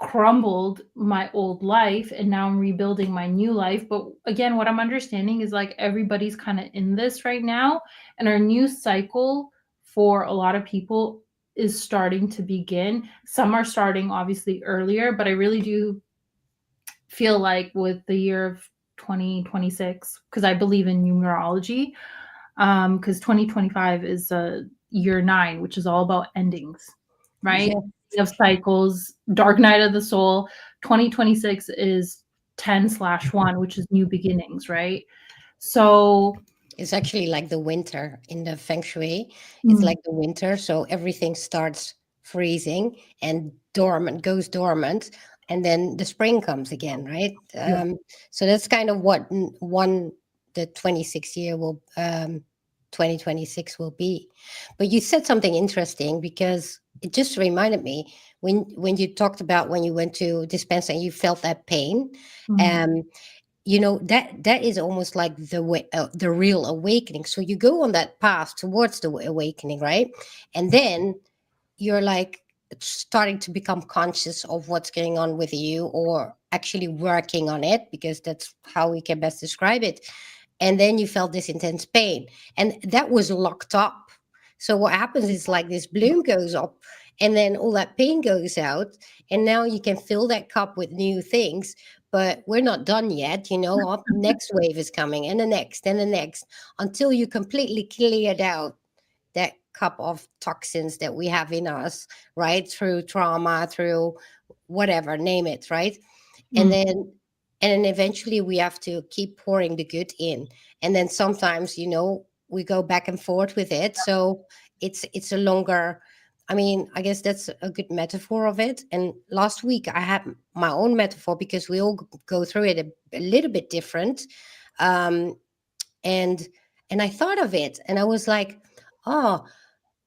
crumbled my old life and now I'm rebuilding my new life. But again, what I'm understanding is like everybody's kind of in this right now, and our new cycle for a lot of people is starting to begin. Some are starting obviously earlier, but I really do feel like with the year of 2026, because I believe in numerology, because 2025 is year 9, which is all about endings. right? Yeah. Of cycles, dark night of the soul. 2026 is 10/1, which is new beginnings, right? So It's actually like the winter in the feng shui. It's mm, like the winter, so everything starts freezing and dormant, goes dormant, and then the spring comes again, right? yeah. So that's kind of what the 26th year will 2026 will be. But you said something interesting because it just reminded me when you talked about when you went to dispenser and you felt that pain. Mm, Um, that is almost like the way, the real awakening. So you go on that path towards the awakening, right? And then you're like starting to become conscious of what's going on with you, or actually working on it, because that's how we can best describe it. And then you felt this intense pain, and that was locked up. So what happens is like this bloom goes up, and then all that pain goes out, and now you can fill that cup with new things. But we're not done yet, next wave is coming, and the next, and the next, until you completely cleared out that cup of toxins that we have in us, right? Through trauma, through whatever, name it, right? And mm, then eventually we have to keep pouring the good in. And then sometimes, we go back and forth with it. So it's a longer, I mean, I guess that's a good metaphor of it. And last week I had my own metaphor, because we all go through it a little bit different. Um, and and I thought of it, and I was like, oh,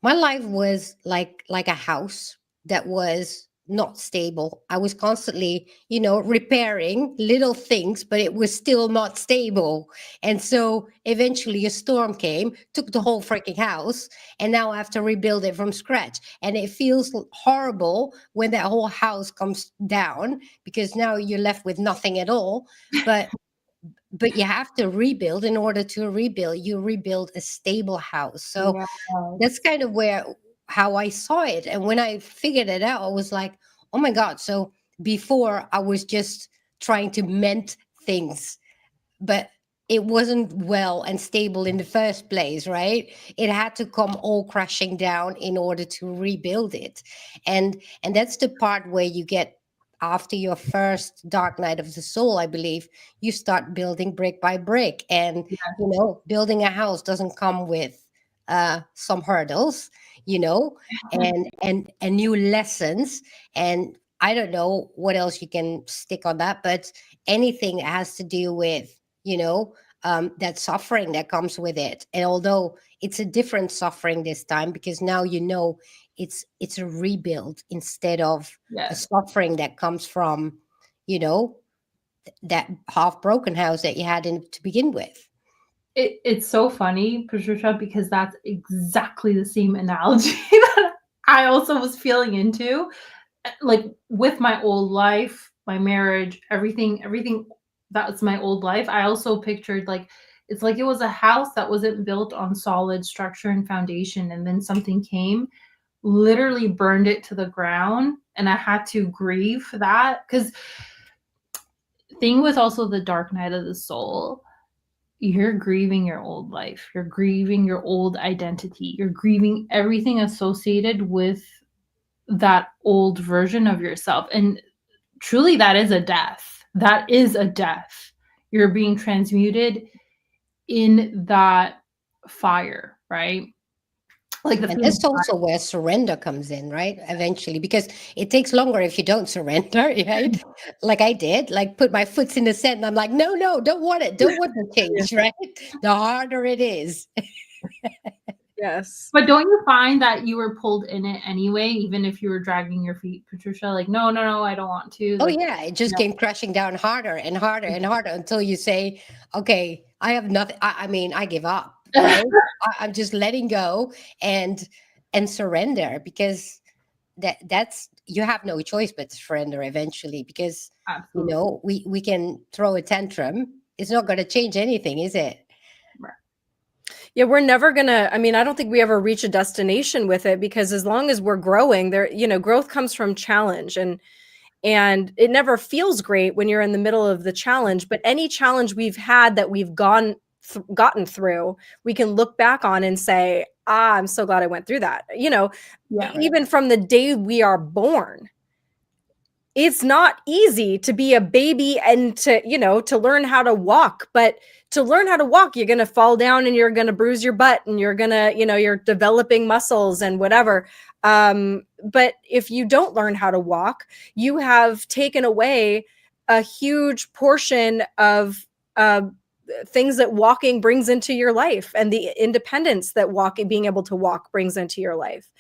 my life was like a house that was not stable. I was constantly, repairing little things, but it was still not stable. And so eventually a storm came, took the whole freaking house, and now I have to rebuild it from scratch. And it feels horrible when that whole house comes down, because now you're left with nothing at all. But you have to rebuild. In order to rebuild, you rebuild a stable house. So that's yes. kind of where how I saw it. And when I figured it out, I was like, oh my God. So before I was just trying to mend things, but it wasn't well and stable in the first place, right? It had to come all crashing down in order to rebuild it. And that's the part where you get, after your first dark night of the soul, I believe, you start building brick by brick. And building a house doesn't come with some hurdles, and new lessons. And I don't know what else you can stick on that, but anything that has to do with, that suffering that comes with it. And although it's a different suffering this time, because now it's a rebuild instead of a Yes. suffering that comes from, you know that half broken house that you had to begin with. It's so funny, Patricia, because that's exactly the same analogy that I also was feeling into. Like with my old life, my marriage, everything that's my old life. I also pictured like it's like it was a house that wasn't built on solid structure and foundation, and then something came, literally burned it to the ground, and I had to grieve that. Because thing with also the dark night of the soul, you're grieving your old life, you're grieving your old identity, you're grieving everything associated with that old version of yourself. And truly, that is a death. That is a death. You're being transmuted in that fire, right? Like the And feeling. that's also where surrender comes in, right? Eventually, because it takes longer if you don't surrender, right? Like I did, like put my foot in the sand, and I'm like, no, no, don't want it, don't want the Yeah. change, right? The harder it is. Yes. But don't you find that you were pulled in it anyway, even if you were dragging your feet, Patricia? Like, no, no, no, I don't want to. Oh Like, yeah, it just yeah. came crashing down harder and harder and harder until you say, okay, I have nothing. I mean, I give up, right? I'm just letting go and surrender, because that's, you have no choice but to surrender eventually, because Absolutely. we can throw a tantrum. It's not going to change anything, is it? Right. Yeah, we're never gonna, I mean, I don't think we ever reach a destination with it, because as long as we're growing, growth comes from challenge, and it never feels great when you're in the middle of the challenge, but any challenge we've had that we've gotten through, we can look back on and say, I'm so glad I went through that. Yeah. Even from the day we are born, it's not easy to be a baby and to learn how to walk. But to learn how to walk, you're going to fall down and you're going to bruise your butt and you're going to, you're developing muscles and whatever. But if you don't learn how to walk, you have taken away a huge portion of things that walking brings into your life, and the independence that being able to walk brings into your life.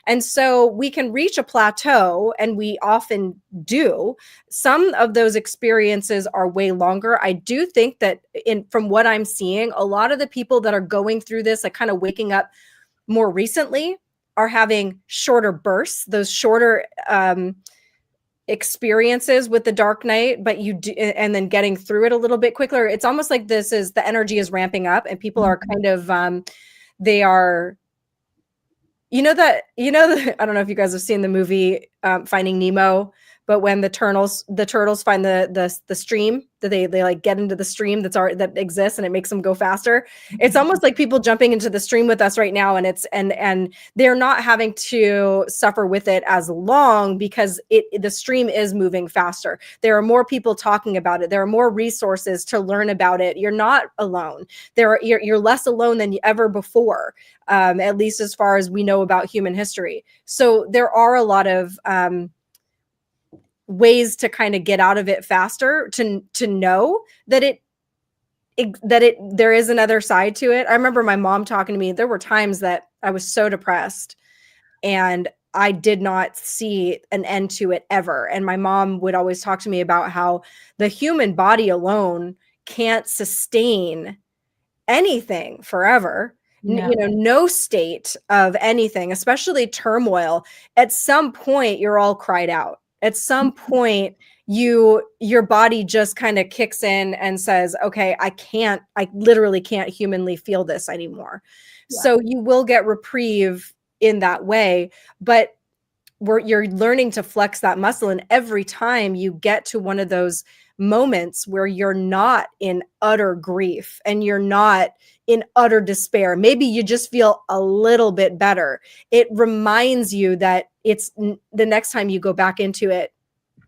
And so we can reach a plateau, and we often do. Some of those experiences are way longer. I do think that from what I'm seeing, a lot of the people that are going through this, like kind of waking up more recently, are having shorter bursts, those shorter experiences with the dark night, but and then getting through it a little bit quicker. It's almost like the energy is ramping up, and people are kind of they are, I don't know if you guys have seen the movie Finding Nemo, but when the turtles find the stream, that they like get into the stream that exists, and it makes them go faster. It's almost like people jumping into the stream with us right now, and and they're not having to suffer with it as long, because the stream is moving faster. There are more people talking about it. There are more resources to learn about it. You're not alone. You're less alone than ever before, at least as far as we know about human history. So there are a lot of ways to kind of get out of it faster, to know that there is another side to it. I remember my mom talking to me. There were times that I was so depressed and I did not see an end to it ever. And my mom would always talk to me about how the human body alone can't sustain anything forever. Yeah. No state of anything, especially turmoil. At some point, you're all cried out. At some point, your body just kind of kicks in and says, okay, I literally can't humanly feel this anymore. Yeah. So you will get reprieve in that way, but you're learning to flex that muscle. And every time you get to one of those moments where you're not in utter grief and you're not in utter despair, maybe you just feel a little bit better, it reminds you that it's the next time you go back into it,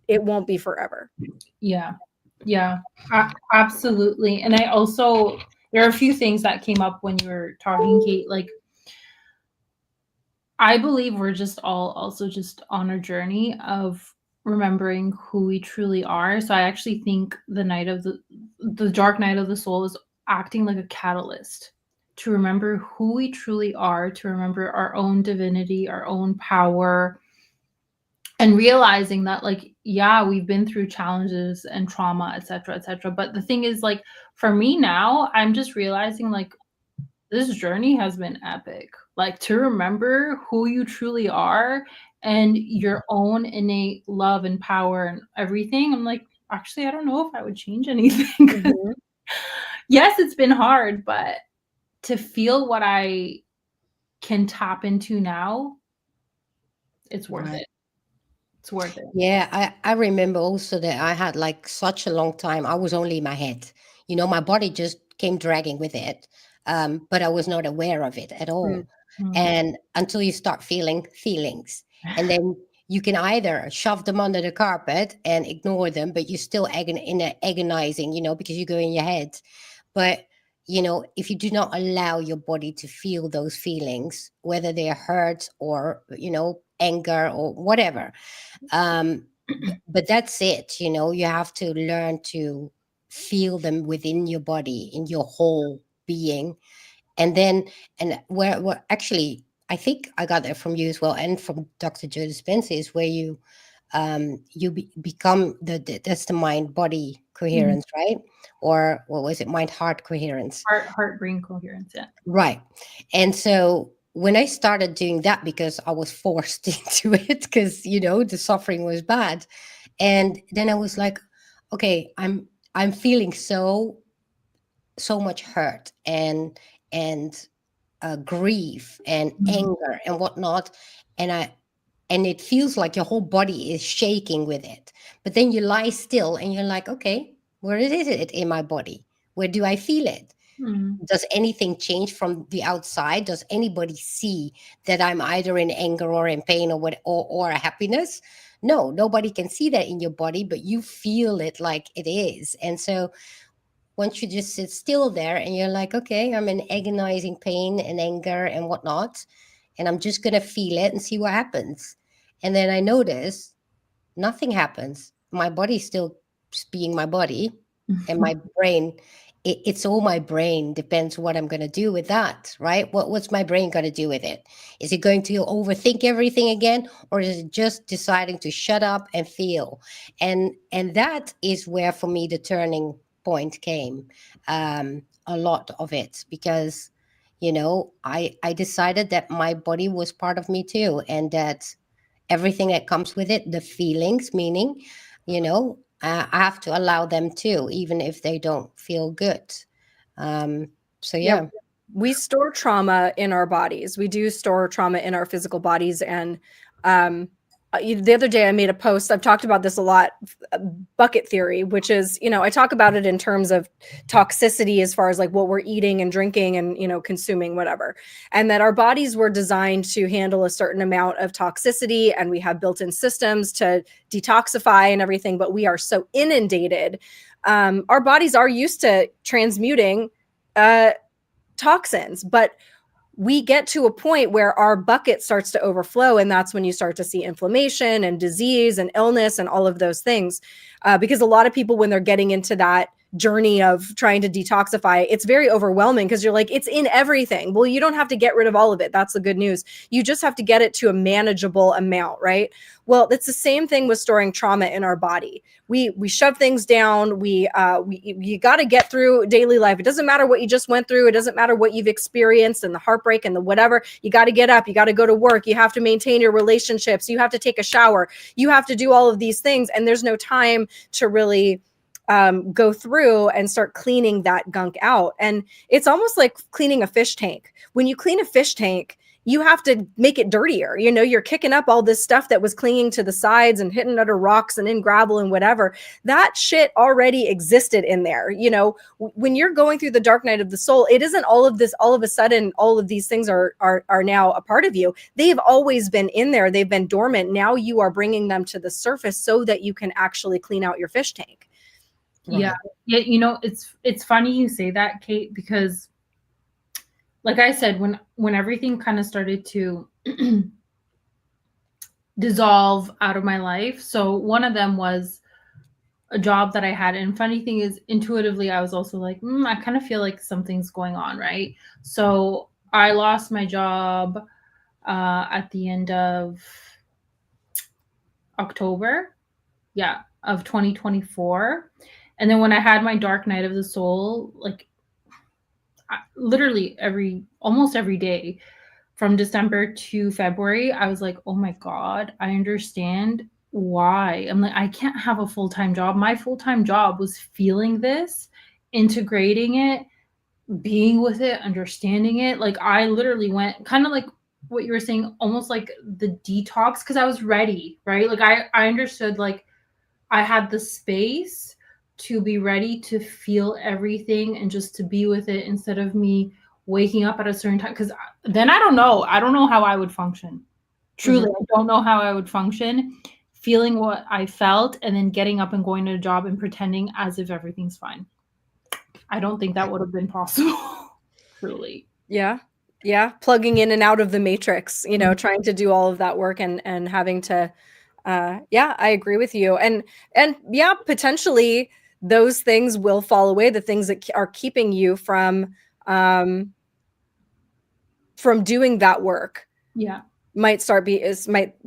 it won't be forever. Yeah. Absolutely. And I also, there are a few things that came up when you were talking, Kate. Like, I believe we're just all also just on a journey of remembering who we truly are. So I actually think the dark night of the soul is acting like a catalyst to remember who we truly are, to remember our own divinity, our own power, and realizing that, like, yeah, we've been through challenges and trauma, etc., etc. But the thing is, like, for me now, I'm just realizing, like, this journey has been epic. Like, to remember who you truly are and your own innate love and power and everything. I'm like, actually, I don't know if I would change anything. Mm-hmm. Yes, it's been hard, but to feel what I can tap into now, it's worth it. It's worth it. Yeah, I remember also that I had like such a long time. I was only in my head. My body just came dragging with it. But I was not aware of it at all. Mm-hmm. And until you start feeling feelings. And then you can either shove them under the carpet and ignore them, but you're still agonizing, because you go in your head. But, if you do not allow your body to feel those feelings, whether they're hurt or, anger or whatever, but that's it. You have to learn to feel them within your body, in your whole being. And then, where actually, I think I got that from you as well, and from Dr. Joe Dispenza, is where you become that's the mind body coherence, mm-hmm. right? Or what was it? Mind heart coherence. Heart brain coherence, yeah. Right. And so when I started doing that, because I was forced into it, because the suffering was bad, and then I was like, okay, I'm feeling so much hurt and grief and mm-hmm. anger and whatnot, and it feels like your whole body is shaking with it. But then you lie still and you're like, okay, where is it in my body? Where do I feel it? Mm. Does anything change from the outside? Does anybody see that I'm either in anger or in pain or what, or a happiness? No, nobody can see that in your body, but you feel it like it is. And so once you just sit still there and you're like, okay, I'm in agonizing pain and anger and whatnot, and I'm just going to feel it and see what happens. And then I notice nothing happens. My body's still being my body, and my brain, it's all my brain. Depends what I'm going to do with that, right? What's my brain going to do with it? Is it going to overthink everything again, or is it just deciding to shut up and feel? And that is where, for me, the turning point came. A lot of it, because I decided that my body was part of me too, and that everything that comes with it, the feelings, meaning, I have to allow them too, even if they don't feel good. So yeah. Yep. We store trauma in our bodies. We do store trauma in our physical bodies. And the other day I made a post. I've talked about this a lot, bucket theory, which is, I talk about it in terms of toxicity as far as like what we're eating and drinking and, consuming, whatever. And that our bodies were designed to handle a certain amount of toxicity, and we have built-in systems to detoxify and everything, but we are so inundated. Our bodies are used to transmuting toxins, but we get to a point where our bucket starts to overflow, and that's when you start to see inflammation and disease and illness and all of those things. Because a lot of people, when they're getting into that journey of trying to detoxify, it's very overwhelming because you're like, it's in everything. Well, you don't have to get rid of all of it. That's the good news. You just have to get it to a manageable amount, right? Well, it's the same thing with storing trauma in our body. We shove things down. You got to get through daily life. It doesn't matter what you just went through. It doesn't matter what you've experienced and the heartbreak and the whatever. You got to get up. You got to go to work. You have to maintain your relationships. You have to take a shower. You have to do all of these things. And there's no time to really go through and start cleaning that gunk out. And it's almost like cleaning a fish tank. When you clean a fish tank, you have to make it dirtier. You're kicking up all this stuff that was clinging to the sides and hitting under rocks and in gravel and whatever. That shit already existed in there. When you're going through the dark night of the soul, it isn't all of this, all of a sudden, all of these things are now a part of you. They've always been in there. They've been dormant. Now you are bringing them to the surface so that you can actually clean out your fish tank. Yeah. It's funny you say that, Kate, because like I said, when everything kind of started to dissolve out of my life. So one of them was a job that I had. And funny thing is, intuitively, I was also like, I kind of feel like something's going on, right? So I lost my job at the end of October, of 2024. And then when I had my dark night of the soul, like literally almost every day from December to February, I was like, oh my God, I understand why. I'm like, I can't have a full-time job. My full-time job was feeling this, integrating it, being with it, understanding it. Like I literally went kind of like what you were saying, almost like the detox, because I was ready, right? Like I understood, like I had the space to be ready to feel everything and just to be with it, instead of me waking up at a certain time. Because then I don't know how I would function. Truly, I don't know how I would function, feeling what I felt and then getting up and going to a job and pretending as if everything's fine. I don't think that would have been possible. Truly. Yeah. Plugging in and out of the matrix, trying to do all of that work and having to, I agree with you. And yeah, potentially those things will fall away. The things that are keeping you from doing that work. Yeah. Might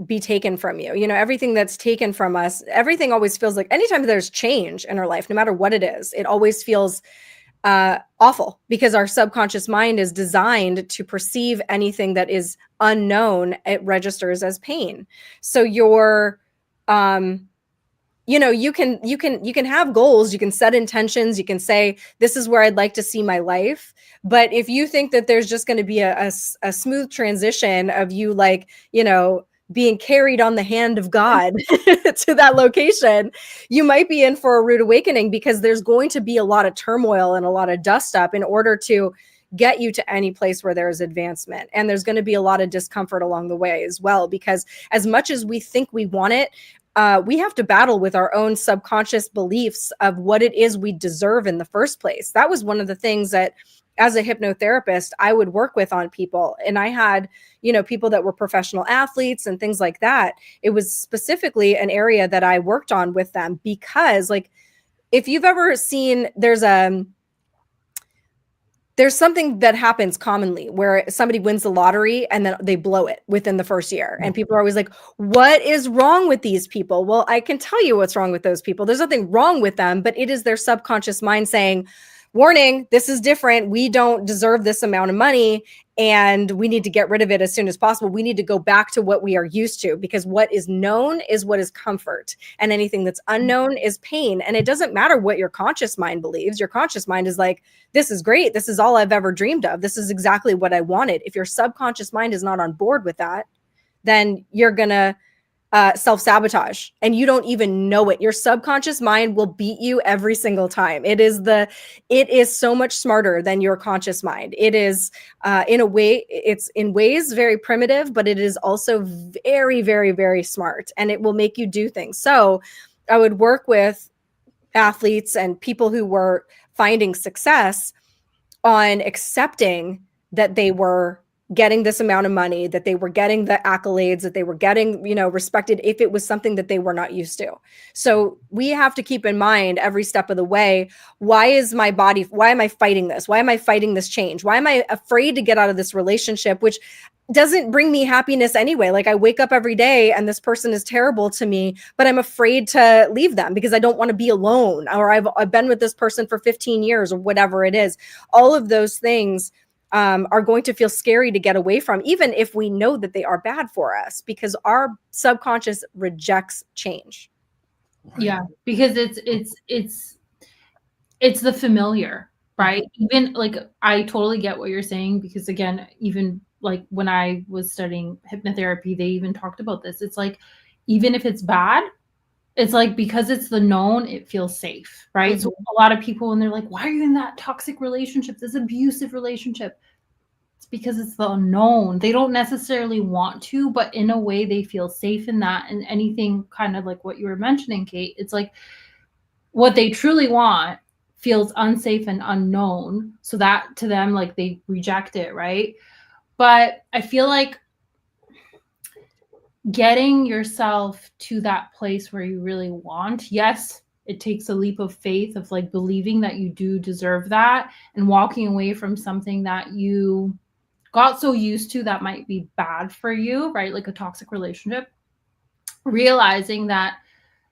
be taken from you. Everything that's taken from us, everything always feels like, anytime there's change in our life, no matter what it is, it always feels awful, because our subconscious mind is designed to perceive anything that is unknown. It registers as pain. So you're, you can have goals, you can set intentions, you can say, this is where I'd like to see my life. But if you think that there's just going to be a smooth transition of you, like, being carried on the hand of God to that location, you might be in for a rude awakening, because there's going to be a lot of turmoil and a lot of dust up in order to get you to any place where there is advancement. And there's going to be a lot of discomfort along the way as well, because as much as we think we want it, we have to battle with our own subconscious beliefs of what it is we deserve in the first place. That was one of the things that, as a hypnotherapist, I would work with on people. And I had, people that were professional athletes and things like that. It was specifically an area that I worked on with them, because, like, if you've ever seen, there's something that happens commonly where somebody wins the lottery and then they blow it within the first year. And people are always like, what is wrong with these people? Well, I can tell you what's wrong with those people. There's nothing wrong with them, but it is their subconscious mind saying, warning, this is different. We don't deserve this amount of money, and we need to get rid of it as soon as possible. We need to go back to what we are used to, because what is known is what is comfort, and anything that's unknown is pain. And it doesn't matter what your conscious mind believes. Your conscious mind is like, this is great. This is all I've ever dreamed of. This is exactly what I wanted. If your subconscious mind is not on board with that, then you're going to self-sabotage, and you don't even know it. Your subconscious mind will beat you every single time. It is so much smarter than your conscious mind. It is, it's in ways very primitive, but it is also very, very, very smart, and it will make you do things. So I would work with athletes and people who were finding success on accepting that they were getting this amount of money, that they were getting the accolades, that they were getting, respected, if it was something that they were not used to. So we have to keep in mind every step of the way, why am I fighting this? Why am I fighting this change? Why am I afraid to get out of this relationship, which doesn't bring me happiness anyway? Like, I wake up every day and this person is terrible to me, but I'm afraid to leave them because I don't want to be alone, or I've been with this person for 15 years or whatever it is. All of those things are going to feel scary to get away from, even if we know that they are bad for us, because our subconscious rejects change. Yeah, because it's the familiar, right? Even like, I totally get what you're saying, because again, even like when I was studying hypnotherapy, they even talked about this. It's like, even if it's bad, it's like, because it's the known, it feels safe, right? Mm-hmm. So a lot of people, when they're like, why are you in that toxic relationship, this abusive relationship? It's because it's the unknown. They don't necessarily want to, but in a way they feel safe in that. And anything kind of like what you were mentioning, Kate, it's like what they truly want feels unsafe and unknown. So that to them, like, they reject it, right? But I feel like getting yourself to that place where you really want, yes, it takes a leap of faith of like believing that you do deserve that, and walking away from something that you got so used to that might be bad for you, right? Like a toxic relationship, realizing that,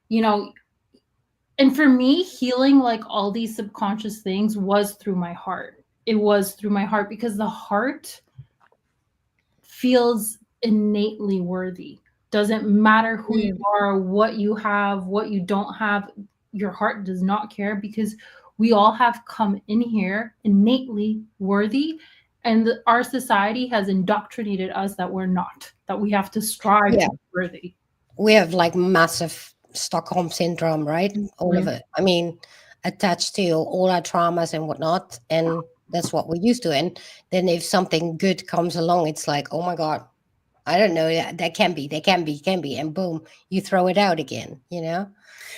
and for me, healing like all these subconscious things was through my heart. It was through my heart, because the heart feels innately worthy. Doesn't matter who you are, what you have, what you don't have. Your heart does not care, because we all have come in here innately worthy, and our society has indoctrinated us that we're not, that we have to strive to be worthy. We have like massive Stockholm syndrome, right? All of it. I mean, attached to all our traumas and whatnot, and that's what we're used to. And then if something good comes along, it's like, oh my God, I don't know, that can be, and boom, you throw it out again,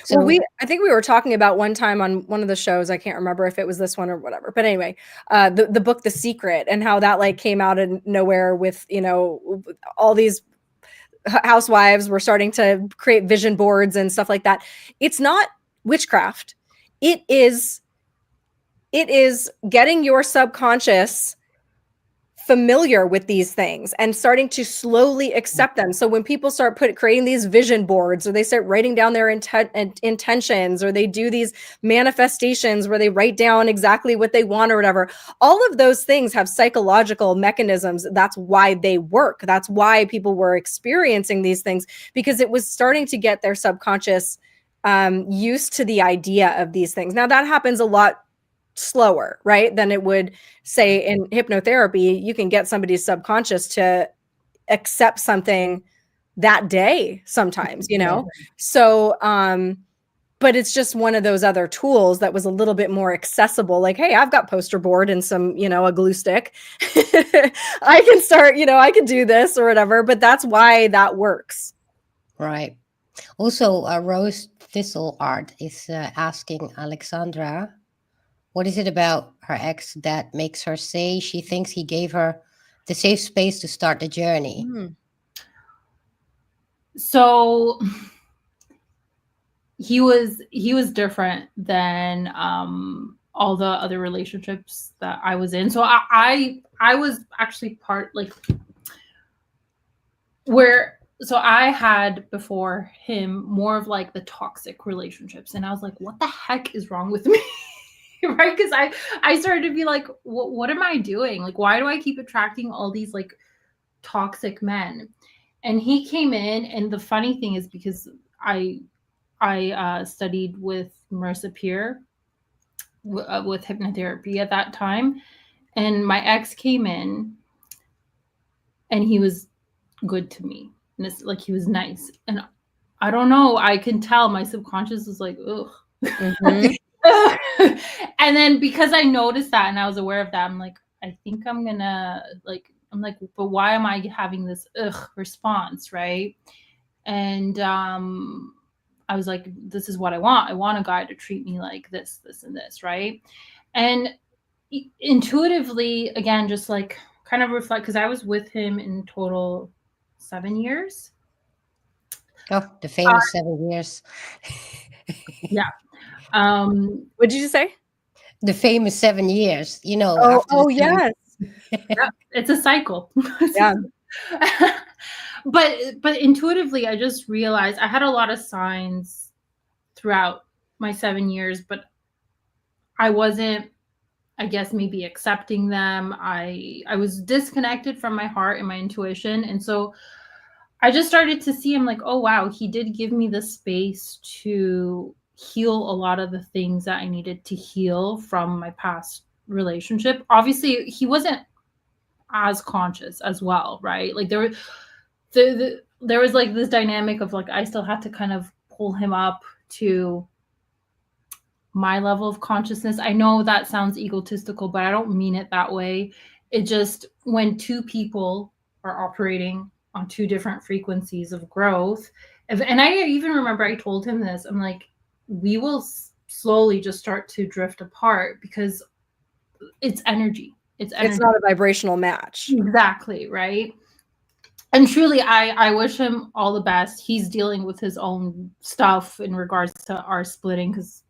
So well, I think we were talking about one time on one of the shows, I can't remember if it was this one or whatever, but anyway, the book, The Secret, and how that like came out of nowhere with, all these housewives were starting to create vision boards and stuff like that. It's not witchcraft. It is getting your subconscious familiar with these things and starting to slowly accept them. So when people start creating these vision boards, or they start writing down their intentions, or they do these manifestations where they write down exactly what they want or whatever, all of those things have psychological mechanisms. That's why they work. That's why people were experiencing these things, because it was starting to get their subconscious used to the idea of these things. Now that happens a lot slower, right, than it would say in hypnotherapy. You can get somebody's subconscious to accept something that day sometimes, you Yeah. know? So, but it's just one of those other tools that was a little bit more accessible. Like, hey, I've got poster board and some, you know, a glue stick. I can start, you know, I can do this or whatever, but that's why that works. Right. Also, Rose Thistle Art is asking Alexandra, what is it about her ex that makes her say she thinks he gave her the safe space to start the journey? So he was different than all the other relationships that I was in. So I was actually part, like, where, so I had before him more of like the toxic relationships, and I was like, what the heck is wrong with me? Right? Because I started to be like, what am I doing? Like, why do I keep attracting all these like toxic men? And he came in, and the funny thing is, because I studied with Marissa Peer with hypnotherapy at that time, and my ex came in, and he was good to me, and it's like he was nice, and I don't know, I can tell my subconscious was like, ugh. Mhm. And then because I noticed that and I was aware of that, I'm like, I think I'm gonna like, I'm like, but why am I having this ugh response, right? And I was like, this is what I want. I want a guy to treat me like this, this, and this, right? And intuitively, again, just like kind of reflect, because I was with him in total 7 years. Oh, the famous 7 years. Yeah. What did you say? The famous 7 years, you know. Oh, after the yes. Yeah, it's a cycle. Yeah. But intuitively, I just realized I had a lot of signs throughout my 7 years, but I wasn't, I guess, maybe accepting them. I was disconnected from my heart and my intuition. And so I just started to see him like, oh wow, he did give me the space to heal a lot of the things that I needed to heal from my past relationship. Obviously, he wasn't as conscious as well, right? Like there was like this dynamic of like I still had to kind of pull him up to my level of consciousness. I know that sounds egotistical, but I don't mean it that way. It just, when two people are operating on two different frequencies of growth, and I even remember I told him this, I'm like, we will slowly just start to drift apart because it's energy. It's energy. It's not a vibrational match. Exactly, right? And truly, I wish him all the best. He's dealing with his own stuff in regards to our splitting, because,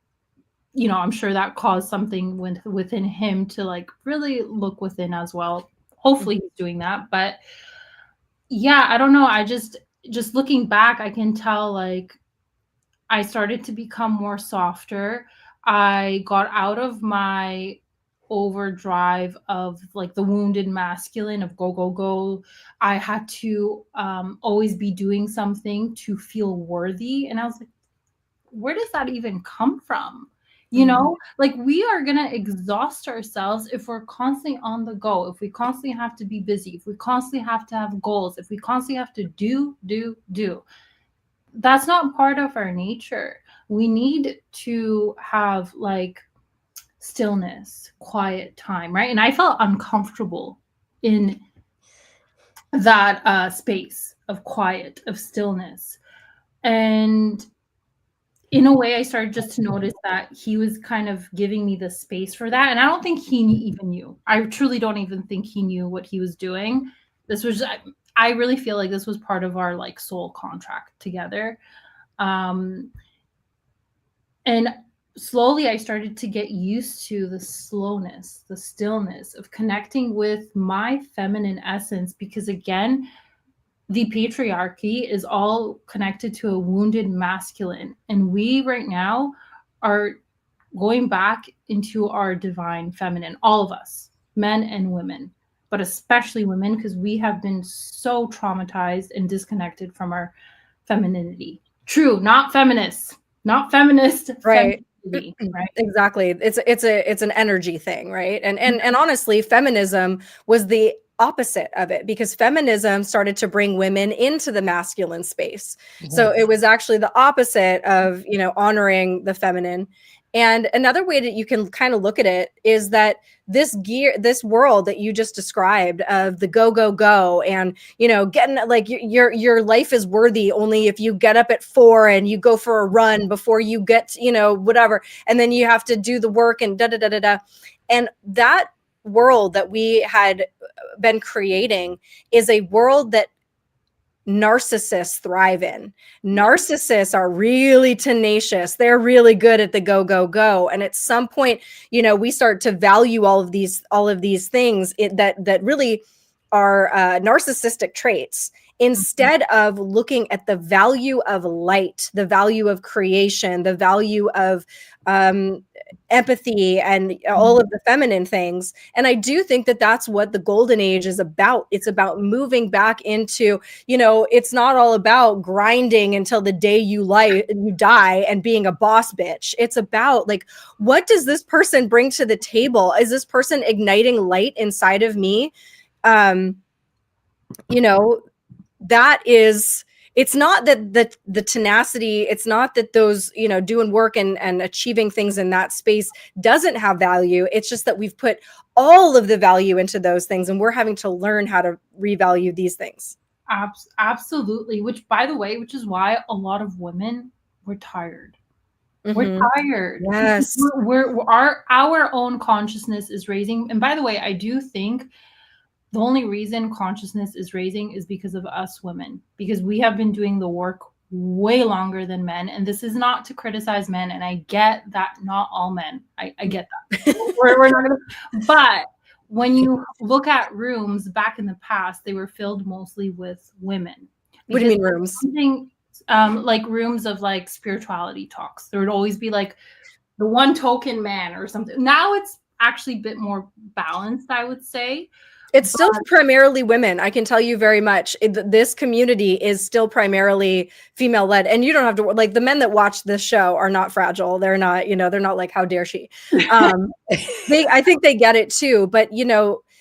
you know, I'm sure that caused something within him to like really look within as well. Hopefully he's doing that. But yeah, I don't know. I just looking back, I can tell like I started to become more softer. I got out of my overdrive of like the wounded masculine of go, go, go. I had to always be doing something to feel worthy. And I was like, where does that even come from? You know, like we are going to exhaust ourselves if we're constantly on the go, if we constantly have to be busy, if we constantly have to have goals, if we constantly have to do. That's not part of our nature. We need to have like stillness, quiet time, right? And I felt uncomfortable in that space of quiet, of stillness. And in a way, I started just to notice that he was kind of giving me the space for that. And I don't think he even knew. I truly don't even think he knew what he was doing. This was, I really feel like this was part of our like soul contract together. And slowly I started to get used to the slowness, the stillness of connecting with my feminine essence, because again, the patriarchy is all connected to a wounded masculine. And we right now are going back into our divine feminine, all of us, men and women, but especially women, because we have been so traumatized and disconnected from our femininity. True, not feminist, Right. femininity, right? Exactly. It's an energy thing, right? And honestly, feminism was the opposite of it, because feminism started to bring women into the masculine space. So Yes. it was actually the opposite of, honoring the feminine. And another way that you can kind of look at it is that this world that you just described of the go, go, go, and, getting like your life is worthy only if you get up at 4 and you go for a run before you get, whatever. And then you have to do the work and da, da, da, da, da. And that world that we had been creating is a world that narcissists thrive in. Narcissists are really tenacious. They're really good at the go, go, go. And at some point, we start to value all of these things that really are narcissistic traits, instead of looking at the value of light, the value of creation, the value of empathy, and all of the feminine things. And I do think that that's what the golden age is about. It's about moving back into, it's not all about grinding until the day you die and being a boss bitch. It's about, like, what does this person bring to the table? Is this person igniting light inside of me? That is, it's not that the tenacity, it's not that those, doing work and achieving things in that space doesn't have value. It's just that we've put all of the value into those things, and we're having to learn how to revalue these things. Absolutely. Which, by the way, which is why a lot of women, we're tired. We're tired. Yes. Our own consciousness is raising. And by the way, I do think the only reason consciousness is raising is because of us women, because we have been doing the work way longer than men. And this is not to criticize men. And I get that not all men. I get that. we're not gonna, but when you look at rooms back in the past, they were filled mostly with women. What do you mean rooms? Like rooms of like spirituality talks. There would always be like the one token man or something. Now it's actually a bit more balanced, I would say. It's still primarily women. I can tell you very much. This community is still primarily female led, and you don't have to, like, the men that watch this show are not fragile. They're not, they're not like, how dare she? I think they get it too. But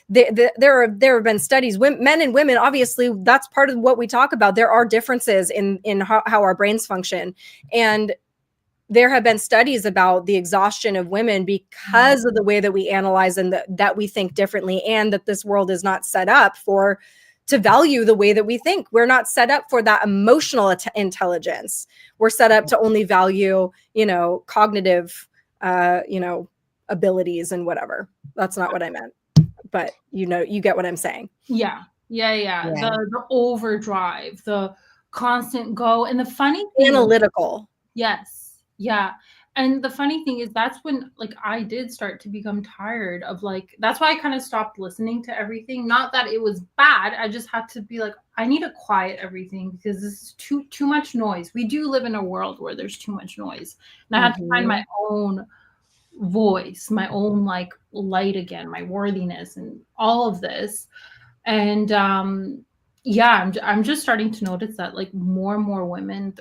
there have been studies. Men and women, obviously, that's part of what we talk about. There are differences in how our brains function, and there have been studies about the exhaustion of women because of the way that we analyze and that we think differently, and that this world is not set up to value the way that we think. We're not set up for that emotional intelligence. We're set up to only value, cognitive, abilities and whatever. That's not what I meant, but you get what I'm saying. Yeah. The overdrive, the constant go, and the funny thing, analytical. Yes. Yeah. And the funny thing is, that's when, like, I did start to become tired of, like, that's why I kind of stopped listening to everything. Not that it was bad. I just had to be like, I need to quiet everything because this is too much noise. We do live in a world where there's too much noise. And I had to find my own voice, my own, like, light again, my worthiness and all of this. And I'm just starting to notice that, like, more and more women,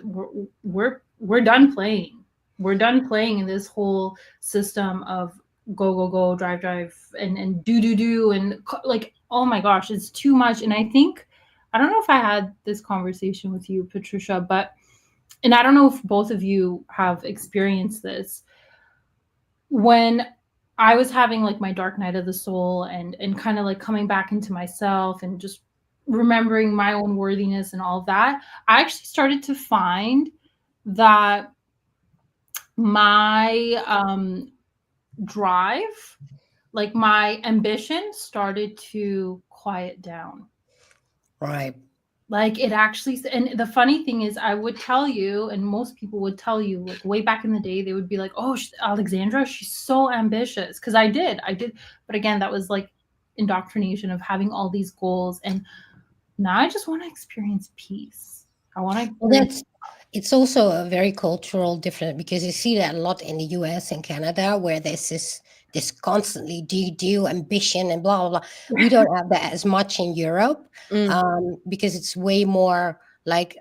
we're done playing. We're done playing in this whole system of go, go, go, drive, drive, and do, and like, oh my gosh, it's too much. And I don't know if I had this conversation with you, Patricia, and I don't know if both of you have experienced this. When I was having, like, my dark night of the soul and kind of like coming back into myself and just remembering my own worthiness and all of that, I actually started to find that my drive, like my ambition, started to quiet down. Right. Like, it actually, and the funny thing is, I would tell you, and most people would tell you, like, way back in the day, they would be like, oh, Alexandra, she's so ambitious. Because I did. But again, that was like indoctrination of having all these goals. And now I just want to experience peace. I want to. Well, it's also a very cultural difference, because you see that a lot in the US and Canada, where there's this constantly do ambition and blah, blah, blah. We don't have that as much in Europe, because it's way more like,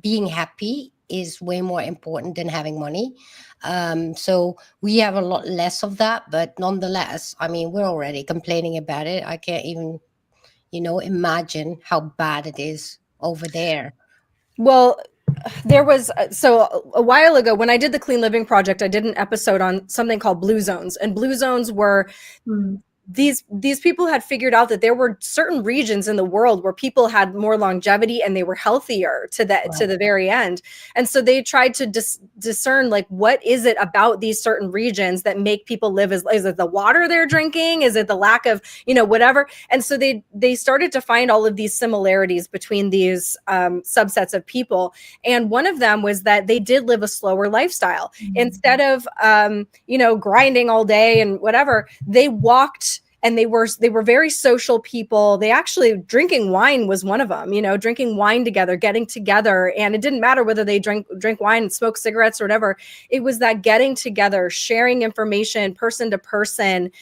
being happy is way more important than having money. So we have a lot less of that, but nonetheless, I mean, we're already complaining about it. I can't even, imagine how bad it is over there. Well, there was so a while ago when I did the Clean Living Project, I did an episode on something called blue zones, and blue zones were these people had figured out that there were certain regions in the world where people had more longevity and they were healthier to the very end. And so they tried to discern, like, what is it about these certain regions that make people live is it the water they're drinking? Is it the lack of, whatever? And so they started to find all of these similarities between these subsets of people. And one of them was that they did live a slower lifestyle. Instead of, grinding all day and whatever, they walked. And they were very social people. They actually, drinking wine was one of them, drinking wine together, getting together. And it didn't matter whether they drink wine and smoke cigarettes or whatever. It was that getting together, sharing information person to person,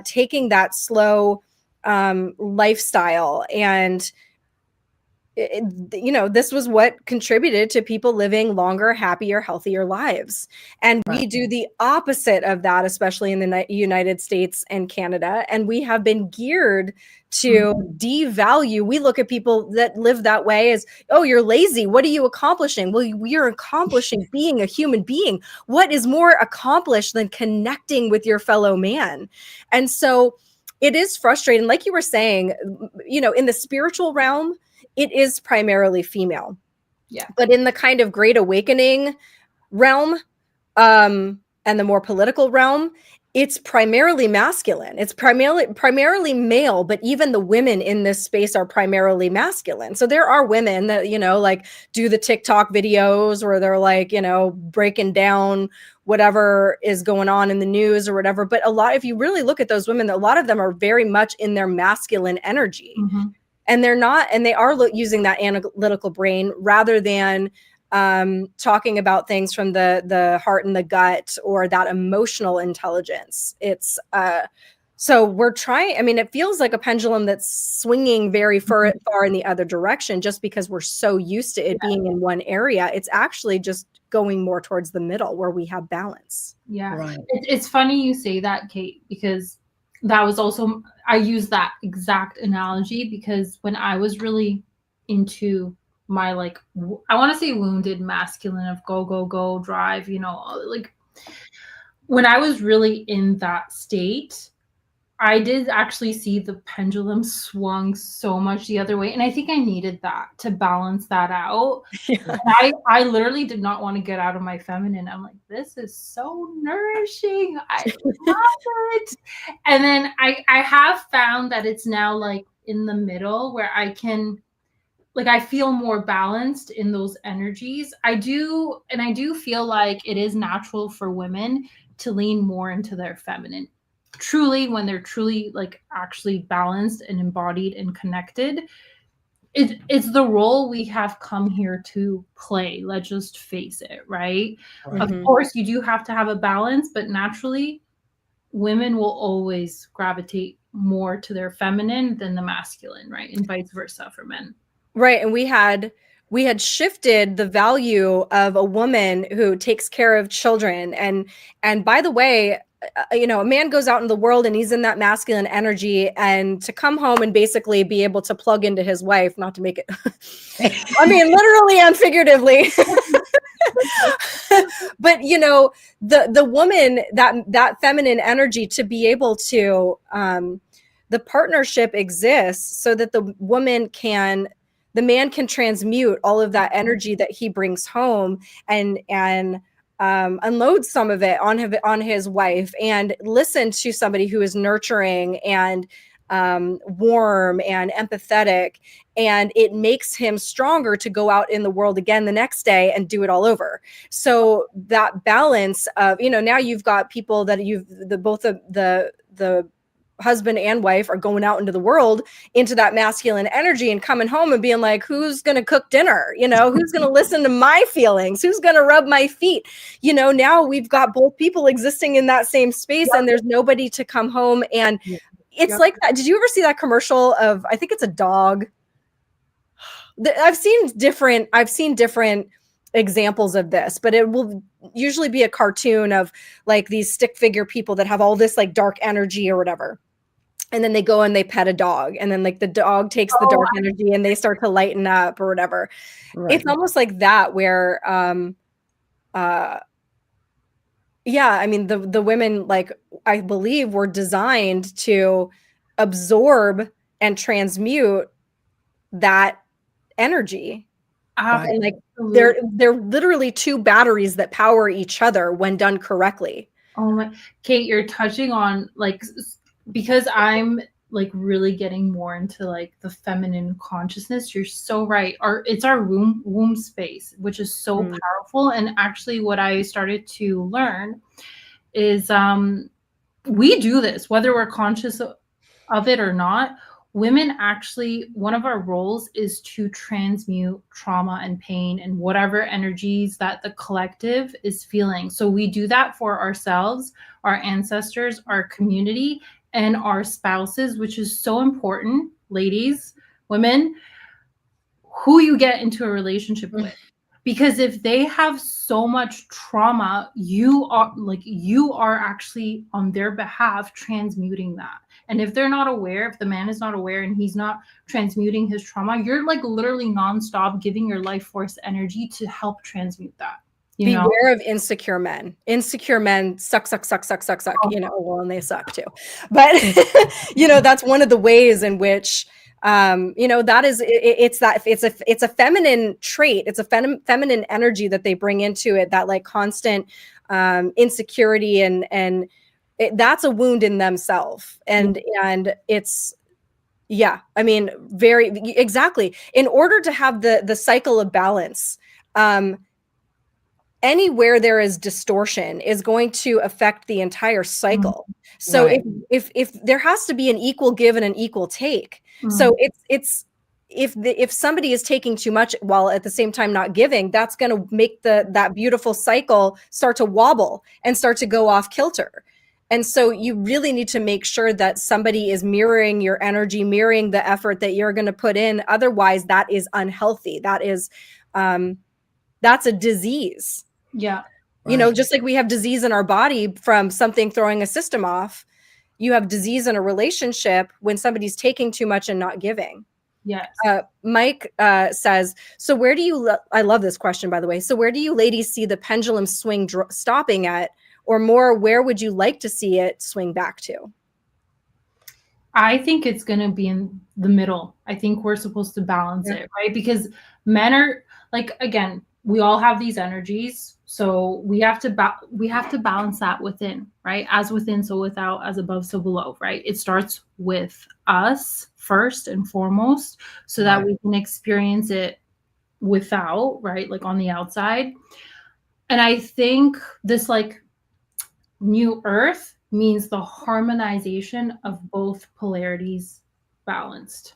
taking that slow lifestyle. And this was what contributed to people living longer, happier, healthier lives. And we do the opposite of that, especially in the United States and Canada. And we have been geared to devalue. We look at people that live that way as, oh, you're lazy. What are you accomplishing? Well, you're accomplishing being a human being. What is more accomplished than connecting with your fellow man? And so it is frustrating. Like you were saying, in the spiritual realm, it is primarily female. Yeah. But in the kind of great awakening realm, and the more political realm, it's primarily masculine. It's primarily male, but even the women in this space are primarily masculine. So there are women that, like do the TikTok videos where they're like, breaking down whatever is going on in the news or whatever. But if you really look at those women, a lot of them are very much in their masculine energy. And they're not, and they are using that analytical brain rather than talking about things from the heart and the gut or that emotional intelligence. It's so we're trying. I mean, it feels like a pendulum that's swinging very far in the other direction, just because we're so used to it being in one area. It's actually just going more towards the middle where we have balance. Yeah, right. It's funny you say that, Kate, because that was also, I use that exact analogy because when I was really into my, like, I want to say wounded masculine of go, drive, like when I was really in that state, I did actually see the pendulum swung so much the other way. And I think I needed that to balance that out. Yeah. I literally did not want to get out of my feminine. I'm like, this is so nourishing. I love it. And then I have found that it's now like in the middle where I can, like, I feel more balanced in those energies. I do feel like it is natural for women to lean more into their feminine. Truly, when they're truly, like, actually balanced and embodied and connected, it's the role we have come here to play. Let's just face it, right? Of course, you do have to have a balance, but naturally, women will always gravitate more to their feminine than the masculine, right? And vice versa for men. Right. And we had shifted the value of a woman who takes care of children. And by the way, a man goes out in the world and he's in that masculine energy, and to come home and basically be able to plug into his wife, not to make it, I mean, literally and figuratively, but the woman, that feminine energy, to be able to, the partnership exists so that the man can transmute all of that energy that he brings home and unload some of it on his wife, and listen to somebody who is nurturing and warm and empathetic, and it makes him stronger to go out in the world again the next day and do it all over. So that balance of, now you've got people that both the husband and wife are going out into the world, into that masculine energy, and coming home and being like, who's going to cook dinner? Who's going to listen to my feelings? Who's going to rub my feet? Now we've got both people existing in that same space, and there's nobody to come home. And it's like that. Did you ever see that commercial of, I think it's a dog? I've seen different examples of this, but it will usually be a cartoon of like these stick figure people that have all this like dark energy or whatever. And then they go and they pet a dog, and then like the dog takes the dark energy and they start to lighten up or whatever. Right. It's almost like that where yeah, I mean the women, like, I believe, were designed to absorb and transmute that energy. And like they're literally two batteries that power each other when done correctly. Oh my, Kate, you're touching on like, because I'm like really getting more into like the feminine consciousness. You're so right. It's our womb space, which is so powerful. And actually what I started to learn is we do this, whether we're conscious of it or not. Women actually, one of our roles is to transmute trauma and pain and whatever energies that the collective is feeling. So we do that for ourselves, our ancestors, our community, and our spouses, which is so important. Ladies, women, who you get into a relationship with. Because if they have so much trauma, you are actually on their behalf transmuting that. And if they're not aware, if the man is not aware and he's not transmuting his trauma, you're like literally nonstop giving your life force energy to help transmute that. Beware of insecure men. Insecure men suck. Well, and they suck too. But that's one of the ways in which that is, it's a feminine trait. It's a feminine energy that they bring into it, that like constant insecurity, and that's a wound in themselves. And it's, yeah, I mean, very exactly. In order to have the cycle of balance, anywhere there is distortion is going to affect the entire cycle. So if there has to be an equal give and an equal take. So it's if somebody is taking too much while at the same time not giving, that's going to make that beautiful cycle start to wobble and start to go off kilter. And so you really need to make sure that somebody is mirroring your energy, mirroring the effort that you're going to put in. Otherwise, that is unhealthy. That is that's a disease. Yeah. Just like we have disease in our body from something throwing a system off, you have disease in a relationship when somebody's taking too much and not giving. Yes. Mike says, so where do you, I love this question, by the way. So where do you ladies see the pendulum swing stopping at, or more, where would you like to see it swing back to? I think it's going to be in the middle. I think we're supposed to balance it, right? Because men are like, again, we all have these energies. So we have to balance that within, right? As within, so without, as above, so below, right? It starts with us first and foremost, so that we can experience it without, right? Like on the outside. And I think this like new earth means the harmonization of both polarities balanced.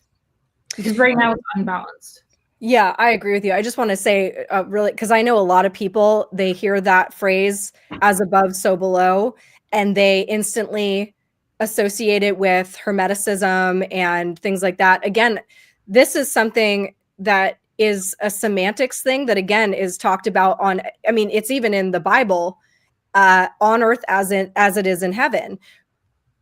Because right now it's unbalanced. Yeah, I agree with you. I just want to say really, because I know a lot of people, they hear that phrase as above, so below, and they instantly associate it with Hermeticism and things like that. Again, this is something that is a semantics thing that, again, is talked about it's even in the Bible, on earth as it is in heaven.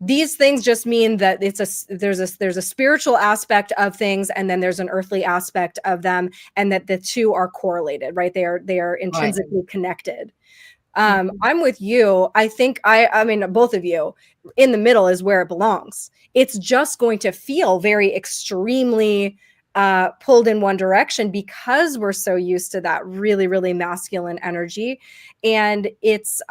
These things just mean that there's a spiritual aspect of things, and then there's an earthly aspect of them, and that the two are correlated, right? They are intrinsically connected. I'm with you. I think I mean, both of you, in the middle is where it belongs. It's just going to feel very extremely pulled in one direction because we're so used to that really, really masculine energy. And it's,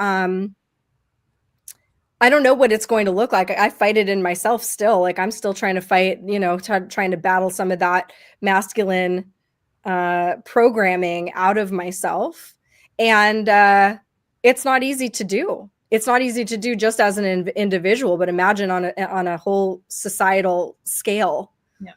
I don't know what it's going to look like. I fight it in myself still. Like I'm still trying to fight, trying to battle some of that masculine programming out of myself. And it's not easy to do. It's not easy to do just as an individual, but imagine on a whole societal scale. Yeah.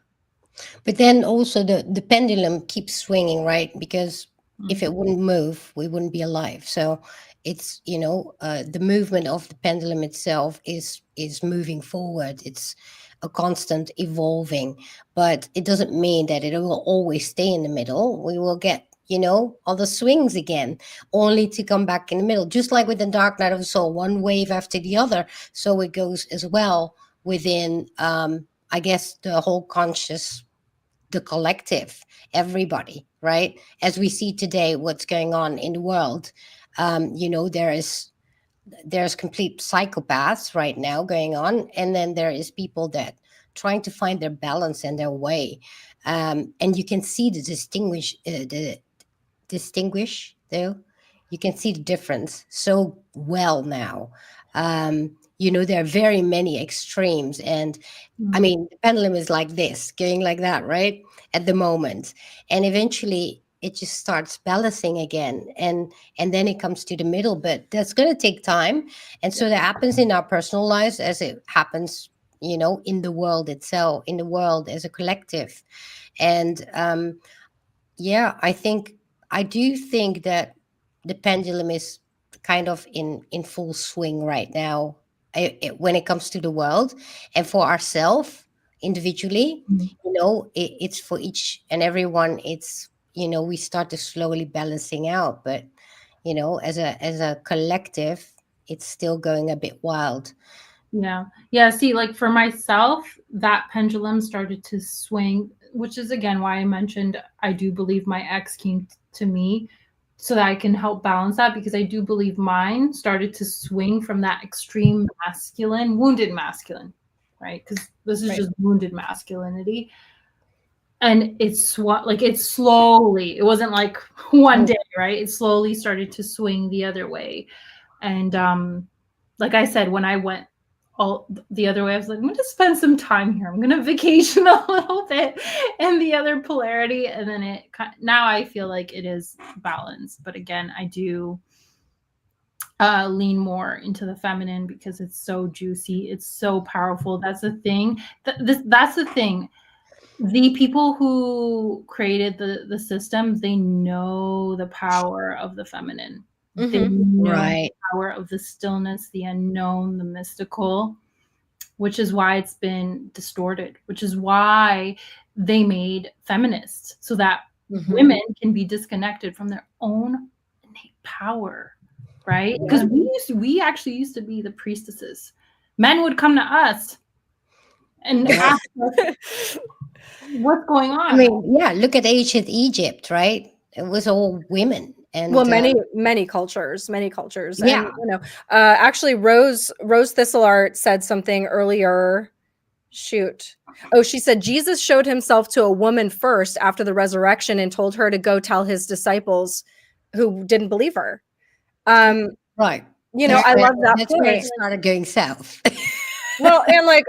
But then also the pendulum keeps swinging, right? Because if it wouldn't move, we wouldn't be alive. So it's, the movement of the pendulum itself is moving forward. It's a constant evolving, but it doesn't mean that it will always stay in the middle. We will get all the swings again, only to come back in the middle. Just like with the dark night of the soul, one wave after the other. So it goes as well within, I guess, the whole conscious, the collective, everybody, right? As we see today, what's going on in the world, there's complete psychopaths right now going on, and then there is people that trying to find their balance and their way, and you can see the distinguish though, you can see the difference so well now. There are very many extremes, and I mean, the pendulum is like this, going like that, right? At the moment. And eventually it just starts balancing again. And then it comes to the middle, but that's going to take time. And so that happens in our personal lives as it happens, in the world itself, in the world as a collective. And yeah, I do think that the pendulum is kind of in full swing right now, when it comes to the world and for ourselves individually. It's for each and everyone. It's we start to slowly balancing out, but as a collective, it's still going a bit wild. Yeah, see, like for myself, that pendulum started to swing, which is again why I mentioned I do believe my ex came to me so that I can help balance that, because I do believe mine started to swing from that extreme masculine, wounded masculine, right? Because this is just wounded masculinity. And it slowly, it wasn't like one day, right? It slowly started to swing the other way. And like I said, when I went all the other way, I was like, I'm going to spend some time here. I'm going to vacation a little bit, and the other polarity. And then now I feel like it is balanced. But again, I do lean more into the feminine because it's so juicy. It's so powerful. That's the thing. That's the thing. The people who created the system, they know the power of the feminine. They know the power of the stillness, the unknown, the mystical, which is why it's been distorted, which is why they made feminists, so that women can be disconnected from their own innate power, right? Because we actually used to be the priestesses. Men would come to us and ask us, what's going on? I mean, yeah, look at ancient Egypt, right? It was all women. And many cultures. Yeah. And, actually Rose Thistleart said something earlier. Shoot. Oh, she said Jesus showed himself to a woman first after the resurrection and told her to go tell his disciples who didn't believe her. Right. I love that. That's where it started going south. Well, and like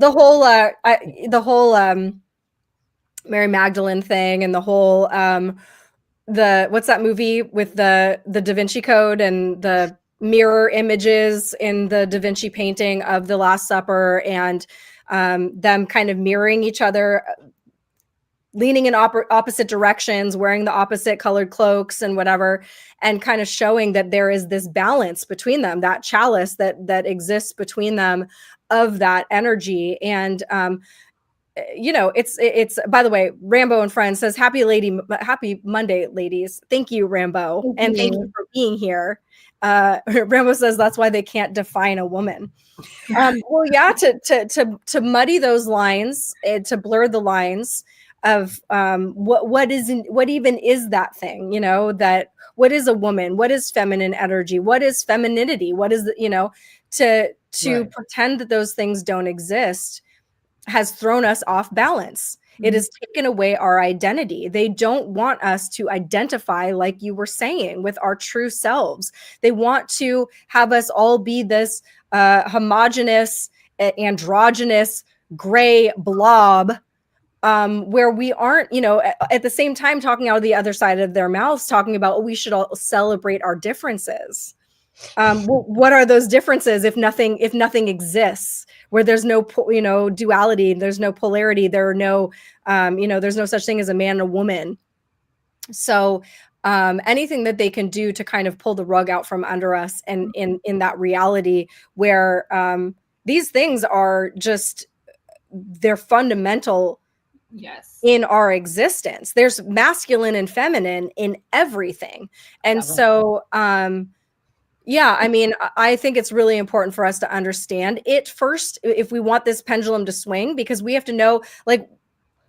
the whole Mary Magdalene thing, and the whole what's that movie with the Da Vinci Code and the mirror images in the Da Vinci painting of the Last Supper, and them kind of mirroring each other, leaning in opposite directions, wearing the opposite colored cloaks and whatever, and kind of showing that there is this balance between them, that chalice that exists between them, of that energy. And it's by the way, Rambo and Friends says happy Monday, ladies. Thank you, Rambo. Thank you for being here. Rambo says that's why they can't define a woman. Well, yeah, to muddy those lines, to blur the lines of what even is that thing, that what is a woman, what is feminine energy, what is femininity, what is to pretend that those things don't exist has thrown us off balance. It has taken away our identity. They don't want us to identify, like you were saying, with our true selves. They want to have us all be this homogenous, androgynous, gray blob, where we aren't, at the same time talking out of the other side of their mouths, talking about, we should all celebrate our differences. What are those differences if nothing exists, where there's no duality, there's no polarity, there are no there's no such thing as a man and a woman. So anything that they can do to kind of pull the rug out from under us, and in that reality where these things are just, they're fundamental Yes. in our existence. There's masculine and feminine in everything. And so, yeah, I mean, I think it's really important for us to understand it first if we want this pendulum to swing, because we have to know, like,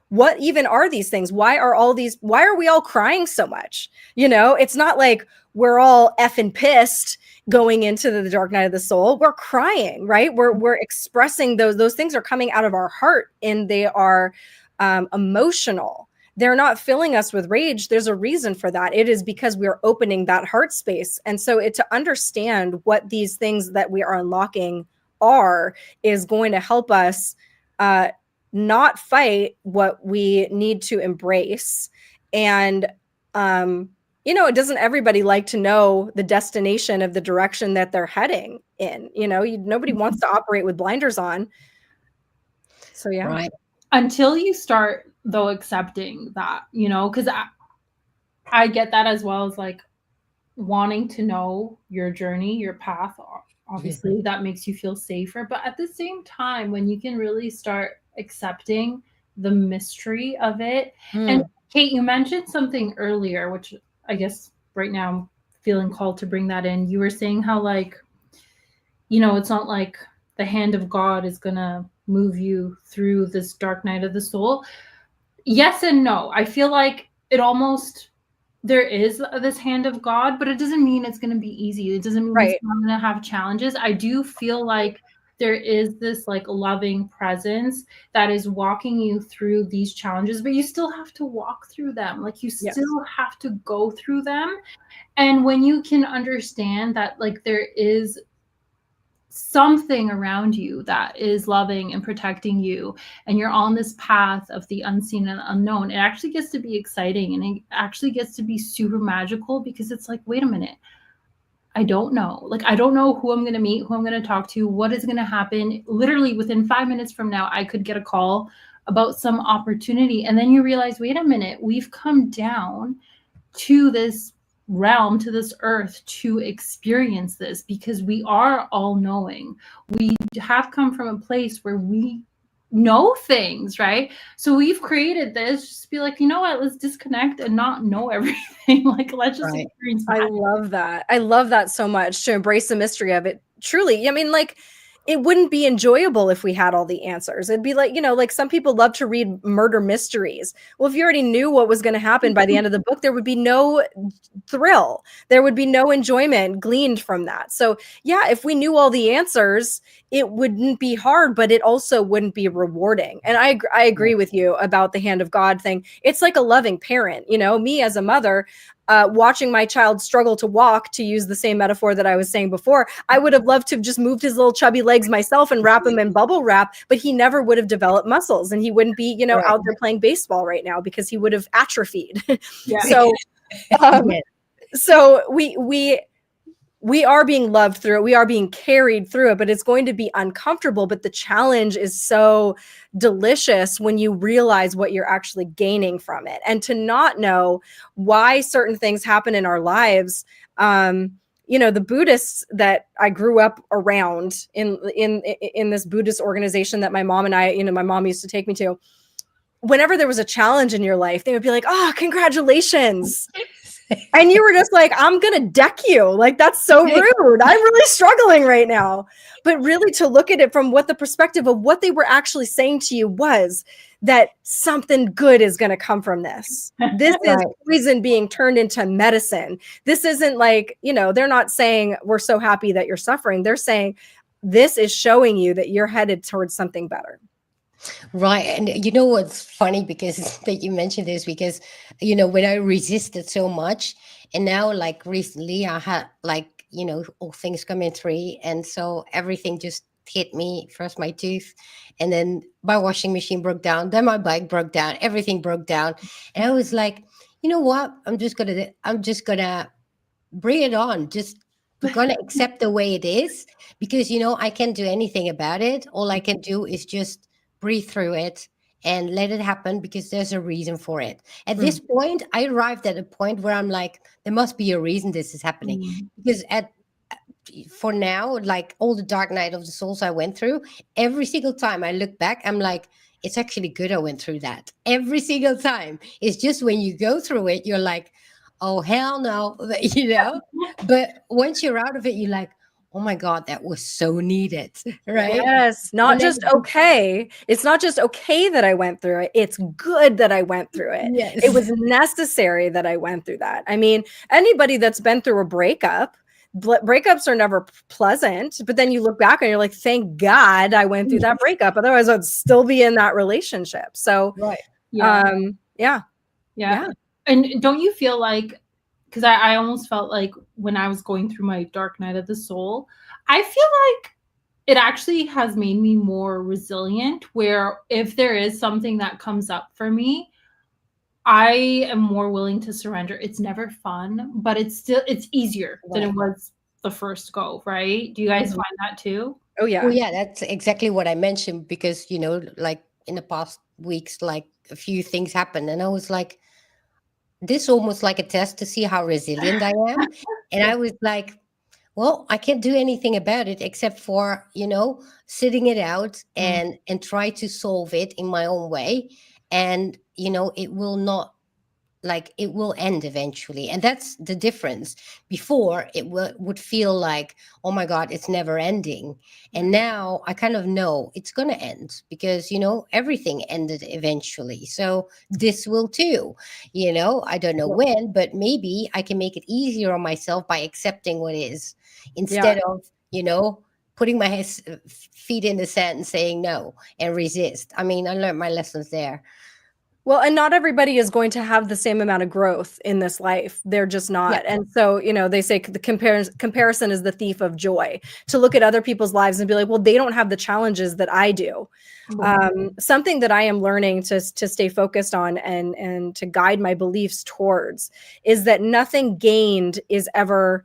what even are these things? Why are we all crying so much? You know, it's not like we're all effing pissed going into the dark night of the soul. We're crying, right? We're expressing those things are coming out of our heart, and they are emotional. They're not filling us with rage. There's a reason for that. It is because we're opening that heart space. And so to understand what these things that we are unlocking are is going to help us not fight what we need to embrace. And you know, doesn't everybody like to know the destination of the direction that they're heading in? You know, nobody wants to operate with blinders on. So yeah. Right. Until you start though accepting that, you know, because I get that as well, as like wanting to know your journey, your path. Obviously, that makes you feel safer. But at the same time, when you can really start accepting the mystery of it. And Kate, you mentioned something earlier, which I guess right now I'm feeling called to bring that in. You were saying how, like, you know, it's not like the hand of God is going to move you through this dark night of the soul. Yes and no. I feel like it almost, there is this hand of God, but it doesn't mean it's going to be easy. It doesn't mean it's not going to have challenges. I do feel like there is this like loving presence that is walking you through these challenges, but you still have to walk through them. Like you still have to go through them. And when you can understand that, like, there is something around you that is loving and protecting you, and you're on this path of the unseen and unknown, it actually gets to be exciting, and it actually gets to be super magical, because it's like, wait a minute, I don't know. Like, I don't know who I'm going to meet, who I'm going to talk to, what is going to happen. Literally within 5 minutes from now, I could get a call about some opportunity. And then you realize, wait a minute, we've come down to this realm, to this earth, to experience this, because we are all knowing. We have come from a place where we know things, right? So we've created this, just be like, you know what, let's disconnect and not know everything. Like, let's just experience that. I love that. I love that so much, to embrace the mystery of it. Truly. I mean, like, it wouldn't be enjoyable if we had all the answers. It'd be like, you know, like some people love to read murder mysteries. Well, if you already knew what was going to happen by the end of the book, there would be no thrill. There would be no enjoyment gleaned from that. So yeah, if we knew all the answers, it wouldn't be hard, but it also wouldn't be rewarding. And I agree with you about the hand of God thing. It's like a loving parent, you know, me as a mother, watching my child struggle to walk, to use the same metaphor that I was saying before, I would have loved to have just moved his little chubby legs myself and wrap him in bubble wrap, but he never would have developed muscles, and he wouldn't be, you know, out there playing baseball right now, because he would have atrophied. So, so we are being loved through it. We are being carried through it, but it's going to be uncomfortable. But the challenge is so delicious when you realize what you're actually gaining from it. And to not know why certain things happen in our lives. You know, the Buddhists that I grew up around in this Buddhist organization that my mom and I, you know, my mom used to take me to, whenever there was a challenge in your life, they would be like, oh, congratulations. And you were just like, I'm going to deck you. Like, that's so rude. I'm really struggling right now. But really to look at it from what the perspective of what they were actually saying to you was that something good is going to come from this. This is poison being turned into medicine. This isn't like, you know, they're not saying we're so happy that you're suffering. They're saying this is showing you that you're headed towards something better. Right. And you know what's funny, because that you mentioned this, because, you know, when I resisted so much, and now like recently I had, like, you know, all things come in three. And so everything just hit me. First my tooth, and then my washing machine broke down. Then my bike broke down. Everything broke down. And I was like, you know what? I'm just gonna bring it on. Just gonna accept the way it is, because, you know, I can't do anything about it. All I can do is just breathe through it and let it happen, because there's a reason for it. At this point, I arrived at a point where I'm like, there must be a reason this is happening. Because for now, like all the dark night of the souls I went through, every single time I look back, I'm like, it's actually good I went through that every single time. It's just when you go through it, you're like, oh, hell no, you know? But once you're out of it, you're like, oh my God, that was so needed, right? Yes, not And then, just okay. It's not just okay that I went through it. It's good that I went through it. It yes, was necessary that I went through that. I mean, anybody that's been through a breakup, breakups are never pleasant, but then you look back and you're like, thank God I went through that breakup. Otherwise, I'd still be in that relationship. So, right. Yeah. Yeah. Yeah. And don't you feel like, because I almost felt like when I was going through my dark night of the soul, I feel like it actually has made me more resilient, where if there is something that comes up for me, I am more willing to surrender. It's never fun, but it's easier than it Right. was the first go, right? Do you guys Mhm. find that too? Oh, yeah. Well, yeah, that's exactly what I mentioned because, you know, like in the past weeks, like a few things happened, and I was like, this almost like a test to see how resilient I am. And Yeah. I was like, well, I can't do anything about it except for, you know, sitting it out and try to solve it in my own way. And, you know, it will not, like, it will end eventually, and that's the difference. Before it would feel like, oh my God, it's never ending, and now I kind of know it's going to end because, you know, everything ended eventually, so this will too. You know, I don't know when, but maybe I can make it easier on myself by accepting what is, Yeah. instead of, you know, putting my feet in the sand and saying no and resist. I mean, I learned my lessons there. Well, and not everybody is going to have the same amount of growth in this life. They're just Yeah. not. And so, you know, they say the comparison is the thief of joy. To look at other people's lives and be like, well, they don't have the challenges that I do. Something that I am learning to stay focused on and to guide my beliefs towards is that nothing gained is ever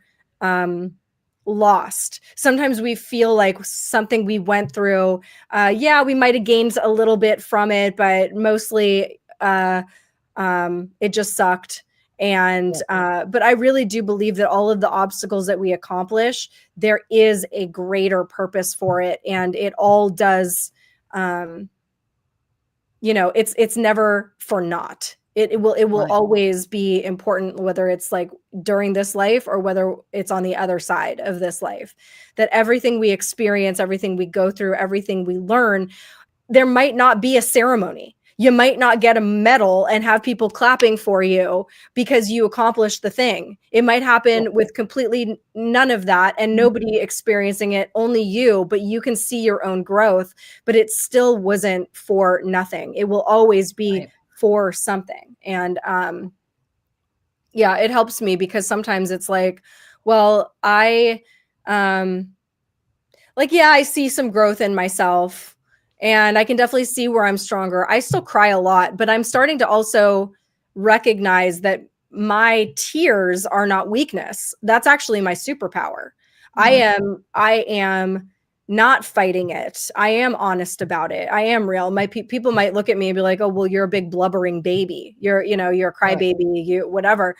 lost. Sometimes we feel like something we went through, yeah, we might have gained a little bit from it, but mostly it just sucked. And but I really do believe that all of the obstacles that we accomplish, there is a greater purpose for it, and it all does. You know, it's never for naught. It will Right. always be important, whether it's like during this life or whether it's on the other side of this life. That everything we experience, everything we go through, everything we learn, there might not be a ceremony. You might not get a medal and have people clapping for you because you accomplished the thing. It might happen with completely none of that and nobody experiencing it, only you, but you can see your own growth, but it still wasn't for nothing. It will always be Right. for something. And yeah, it helps me because sometimes it's like, well, yeah, I see some growth in myself and I can definitely see where I'm stronger. I still cry a lot, but I'm starting to also recognize that my tears are not weakness. That's actually my superpower. I am not fighting it. I am honest about it. I am real. My people might look at me and be like, "Oh, well, you're a big blubbering baby. You're a crybaby, you whatever."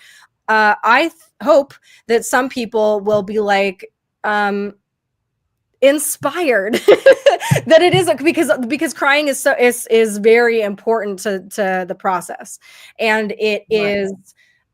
I hope that some people will be like, inspired that it is because crying is very important to the process, and it is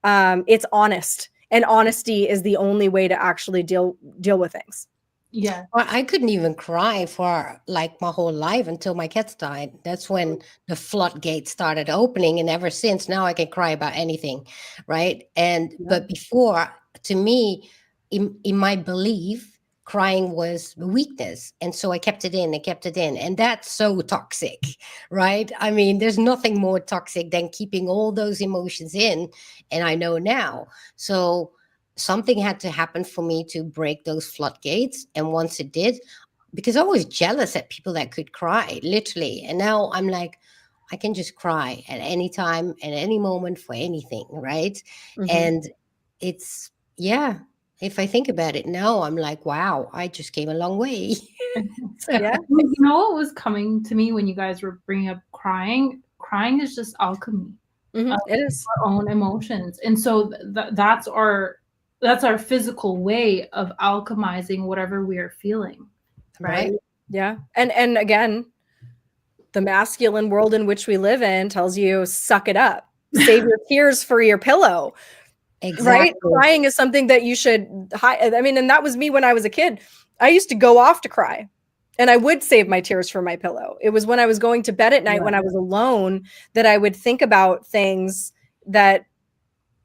it's honest, and honesty is the only way to actually deal with things. Yeah. Well, I couldn't even cry for like my whole life until my cats died. That's when the floodgates started opening, and ever since, now I can cry about anything, right? And but before, to me, in my belief, crying was a weakness, and so I kept it in and kept it in, and that's so toxic, right? I mean, there's nothing more toxic than keeping all those emotions in, and I know now. So something had to happen for me to break those floodgates. And once it did, because I was jealous at people that could cry, literally. And now I'm like, I can just cry at any time, at any moment, for anything, right? And it's, yeah, if I think about it now, I'm like, wow, I just came a long way. So, Yeah. You know what was coming to me when you guys were bringing up crying? Crying is just alchemy of It is. our own emotions, and so that's our physical way of alchemizing whatever we are feeling, right? right. Yeah. And again, the masculine world in which we live in tells you suck it up, save your tears for your pillow. Exactly. Right? Crying is something that you should hide. I mean, and that was me when I was a kid. I used to go off to cry, and I would save my tears for my pillow. It was when I was going to bed at night when I was alone that I would think about things that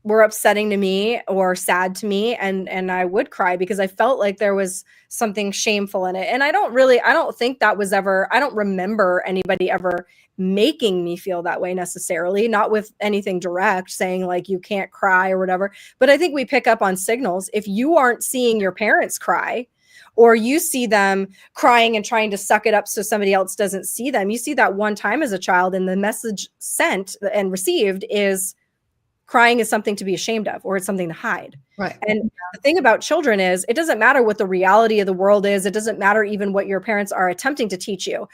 were upsetting to me or sad to me, and I would cry because I felt like there was something shameful in it. And I don't think that was ever, I don't remember anybody ever making me feel that way necessarily, not with anything direct saying like you can't cry or whatever. But I think we pick up on signals. If you aren't seeing your parents cry, or you see them crying and trying to suck it up so somebody else doesn't see them, you see that one time as a child, and the message sent and received is crying is something to be ashamed of, or it's something to hide. Right. And the thing about children is it doesn't matter what the reality of the world is. It doesn't matter even what your parents are attempting to teach you.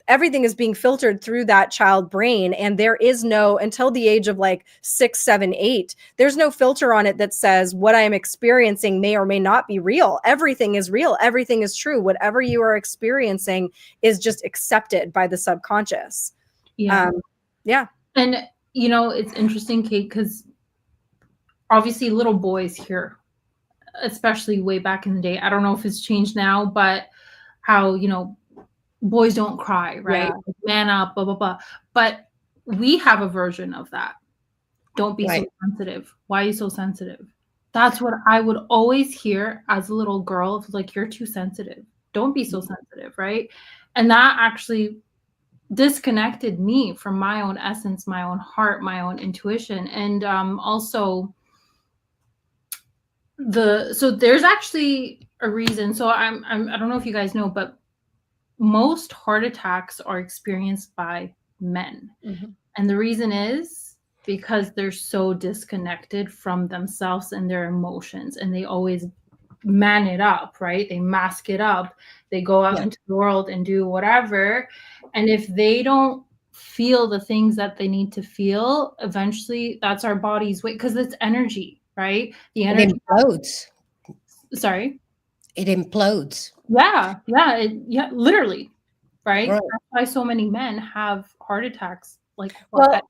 Everything is being filtered through that child brain. And there is no, until the age of like 6, 7, 8, there's no filter on it that says what I am experiencing may or may not be real. Everything is real. Everything is true. Whatever you are experiencing is just accepted by the subconscious. Yeah. Yeah. And, you know, it's interesting, Kate, because obviously little boys here, especially way back in the day, I don't know if it's changed now, but how, you know, boys don't cry, right? Yeah. Man up, blah, blah, blah. But we have a version of that. Don't be so sensitive. Why are you so sensitive? That's what I would always hear as a little girl. It's like, you're too sensitive. Don't be so sensitive, right? And that actually disconnected me from my own essence, my own heart, my own intuition. And also so there's actually a reason. So I don't know if you guys know, but most heart attacks are experienced by men. Mm-hmm. And the reason is because they're so disconnected from themselves and their emotions, and they always man it up, right? They mask it up. They go out into the world and do whatever. And if they don't feel the things that they need to feel, eventually that's our body's way, because it's energy, right? The energy implodes. Sorry? It implodes. Yeah, literally, right? That's why so many men have heart attacks. Like, well,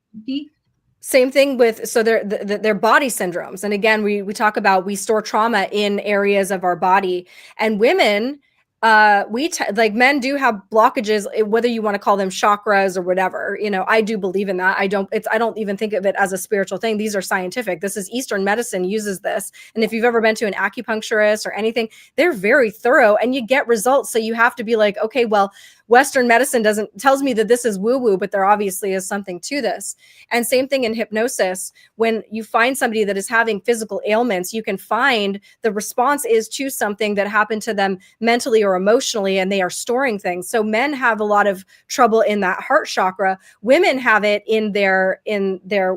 same thing with, so they're body syndromes. And again, we talk about, we store trauma in areas of our body, and women, like men do have blockages, whether you want to call them chakras or whatever. You know, I do believe in that. I don't even think of it as a spiritual thing. These are scientific. This is Eastern medicine uses this. And if you've ever been to an acupuncturist or anything, they're very thorough and you get results. So you have to be like, okay, well, Western medicine tells me that this is woo-woo, but there obviously is something to this. And same thing in hypnosis. When you find somebody that is having physical ailments, you can find the response is to something that happened to them mentally or emotionally, and they are storing things. So men have a lot of trouble in that heart chakra. Women have it in their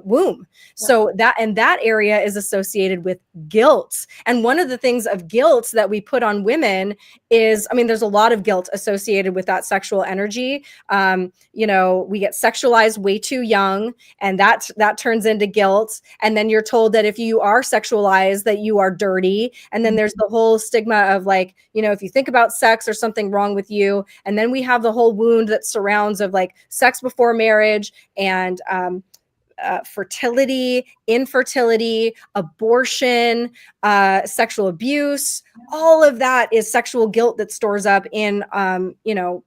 womb. So that area is associated with guilt. And one of the things of guilt that we put on women is, I mean, there's a lot of guilt associated with that sexual energy. You know, we get sexualized way too young, and that turns into guilt. And then you're told that if you are sexualized, that you are dirty. And then there's the whole stigma of like, you know, if you think about sex, there's something wrong with you. And then we have the whole wound that surrounds of like sex before marriage and fertility, infertility, abortion, sexual abuse. All of that is sexual guilt that stores up in, you know,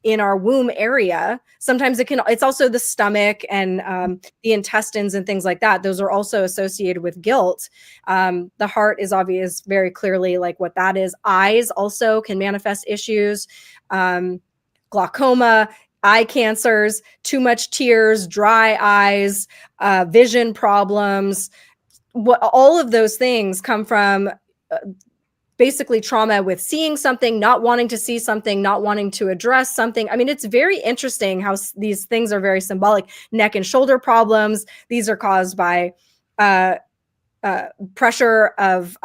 in our womb area. Sometimes it's also the stomach and the intestines and things like that. Those are also associated with guilt. The heart is obvious, very clearly like what that is. Eyes also can manifest issues, glaucoma, eye cancers, too much tears, dry eyes, vision problems. All of those things come from basically trauma with seeing something, not wanting to see something, not wanting to address something. I mean, it's very interesting how these things are very symbolic. Neck and shoulder problems. These are caused by pressure of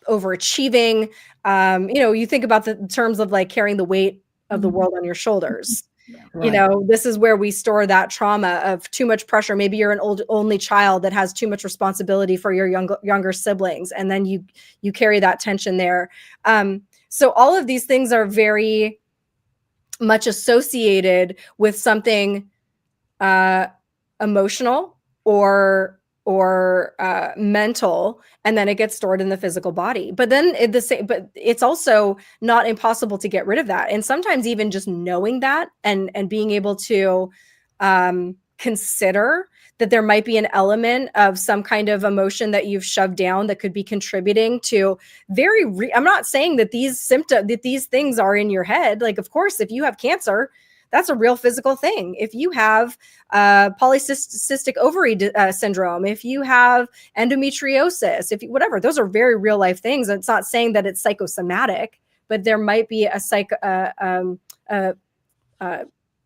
overachieving. You know, you think about the terms of like carrying the weight of the world on your shoulders. Right. You know, this is where we store that trauma of too much pressure. Maybe you're an only child that has too much responsibility for your younger siblings. And then you carry that tension there. So all of these things are very much associated with something emotional or mental, and then it gets stored in the physical body. But then but it's also not impossible to get rid of that. And sometimes even just knowing that and being able to consider that there might be an element of some kind of emotion that you've shoved down that could be contributing to I'm not saying that these things are in your head. Like, of course, if you have cancer, that's a real physical thing. If you have polycystic ovary syndrome, if you have endometriosis, whatever, those are very real life things. It's not saying that it's psychosomatic, but there might be a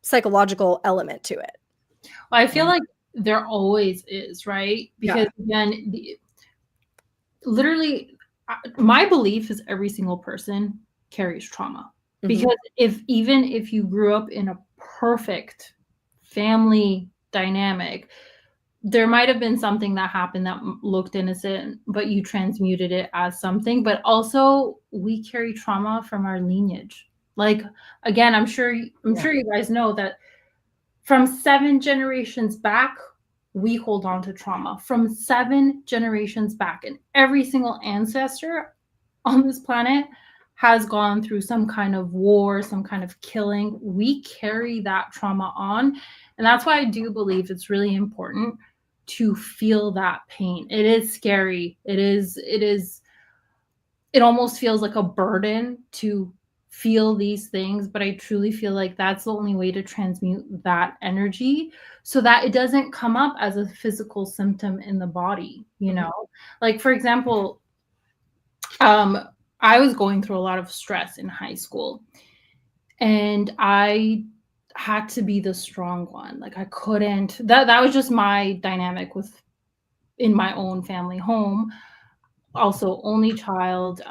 psychological element to it. Well, I feel like there always is, right? Because again, literally, my belief is every single person carries trauma. Because even if you grew up in a perfect family dynamic, there might have been something that happened that looked innocent, but you transmuted it as something. But also, we carry trauma from our lineage. Like, again, I'm sure you guys know that from 7 generations back, we hold on to trauma. From 7 generations back, and every single ancestor on this planet has gone through some kind of war, some kind of killing. We carry that trauma on. And that's why I do believe it's really important to feel that pain. It is scary. It almost feels like a burden to feel these things, but I truly feel like that's the only way to transmute that energy so that it doesn't come up as a physical symptom in the body, you know? Like, for example, I was going through a lot of stress in high school, and I had to be the strong one. Like, I couldn't, that was just my dynamic in my own family home. Also only child,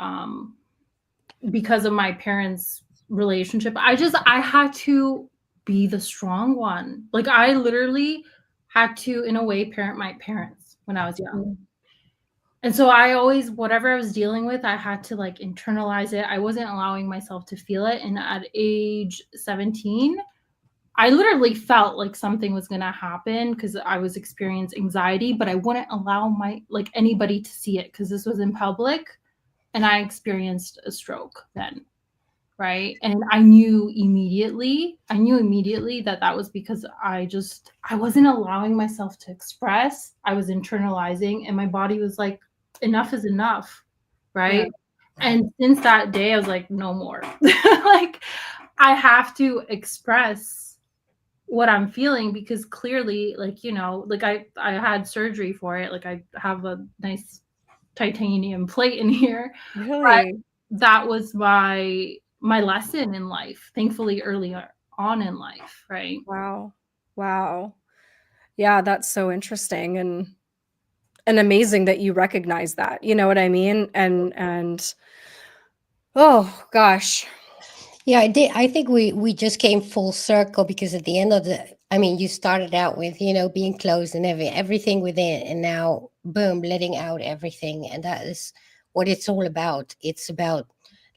because of my parents' relationship. I had to be the strong one. Like, I literally had to, in a way, parent my parents when I was young. And so I always, whatever I was dealing with, I had to like internalize it. I wasn't allowing myself to feel it. And at age 17, I literally felt like something was going to happen because I was experiencing anxiety, but I wouldn't allow anybody to see it because this was in public. And I experienced a stroke then. Right. And I knew immediately that was because I wasn't allowing myself to express. I was internalizing, and my body was like, enough is enough. Right. Yeah. And since that day, I was like, no more. Like, I have to express what I'm feeling because clearly, like, you know, like I had surgery for it. Like, I have a nice titanium plate in here. Really? But that was my lesson in life, thankfully early on in life, right? Wow. Yeah, that's so interesting and amazing that you recognize that. You know what I mean? And oh gosh. Yeah, I think we just came full circle because at the end of you started out with, being closed and everything within, and now boom, letting out everything. And that is what it's all about. It's about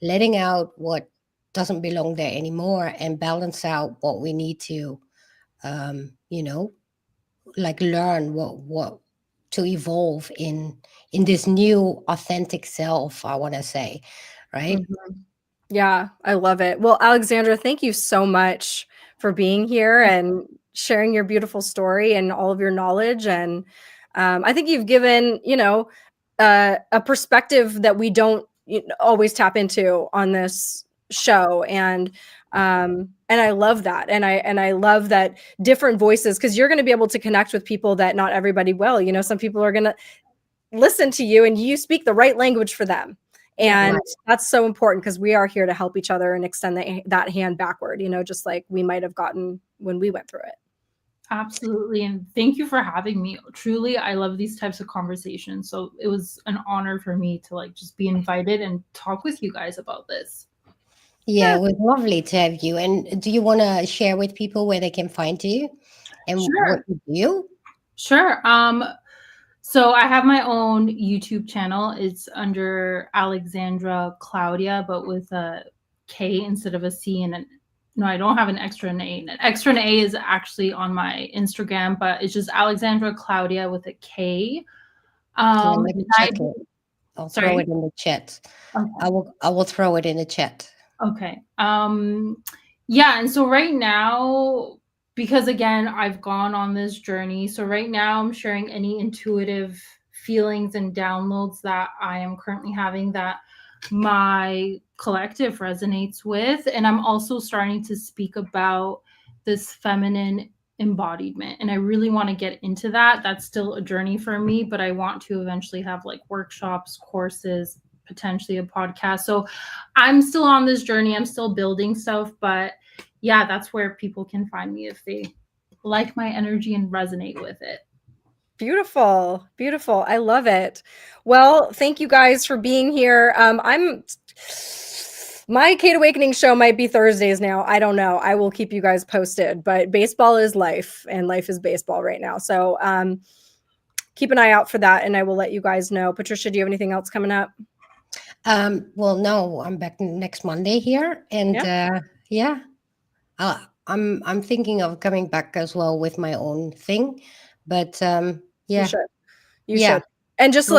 letting out what doesn't belong there anymore and balance out what we need to, like learn what to evolve in this new authentic self, I want to say, right? Yeah, I love it. Well, Alexandra, thank you so much for being here and sharing your beautiful story and all of your knowledge. And I think you've given, a perspective that we don't always tap into on this show. And I love that. And I love that different voices, because you're going to be able to connect with people that not everybody will. You know, some people are going to listen to you and you speak the right language for them. And that's so important because we are here to help each other and extend that hand backward, just like we might have gotten when we went through it. Absolutely. And thank you for having me. Truly, I love these types of conversations. So it was an honor for me to like just be invited and talk with you guys about this. Yeah, it was lovely to have you. And do you want to share with people where they can find you and what you do? Sure. So I have my own YouTube channel. It's under Alexandra Claudia, but with a K instead of a C and an No, I don't have an extra A. An extra A is actually on my Instagram, but it's just Alexandra Claudia with a K. Yeah, let me check it. I'll throw Sorry? it in the chat. Okay. I will throw it in the chat. Okay. Yeah, and so right now, because again, I've gone on this journey. So right now I'm sharing any intuitive feelings and downloads that I am currently having that my collective resonates with. And I'm also starting to speak about this feminine embodiment. And I really want to get into that. That's still a journey for me, but I want to eventually have like workshops, courses, potentially a podcast. So I'm still on this journey. I'm still building stuff, but yeah, that's where people can find me if they like my energy and resonate with it. Beautiful. Beautiful. I love it. Well, thank you guys for being here. My Kate Awakening show might be Thursdays now. I don't know. I will keep you guys posted, but baseball is life and life is baseball right now. So keep an eye out for that and I will let you guys know. Patricia, do you have anything else coming up? Well, no, I'm back next Monday here, and I'm thinking of coming back as well with my own thing, but You should. And just so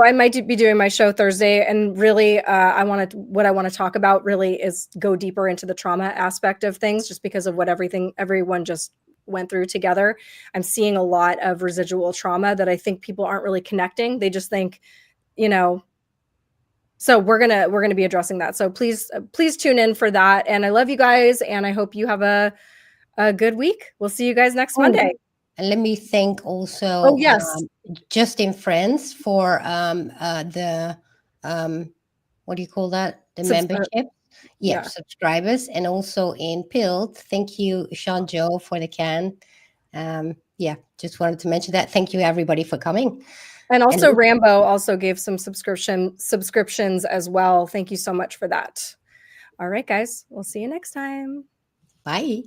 I might be doing my show Thursday, and really, what I want to talk about really is go deeper into the trauma aspect of things, just because of what everyone just went through together. I'm seeing a lot of residual trauma that I think people aren't really connecting. They just think, so we're gonna be addressing that. So please tune in for that. And I love you guys, and I hope you have a good week. We'll see you guys next Monday. And let me thank also Justin Friends for the what do you call that? The membership. Yeah, subscribers, and also in Pilled. Thank you, Sean Joe, for the can. Just wanted to mention that. Thank you everybody for coming. And also Rambo also gave some subscriptions as well. Thank you so much for that. All right, guys. We'll see you next time. Bye.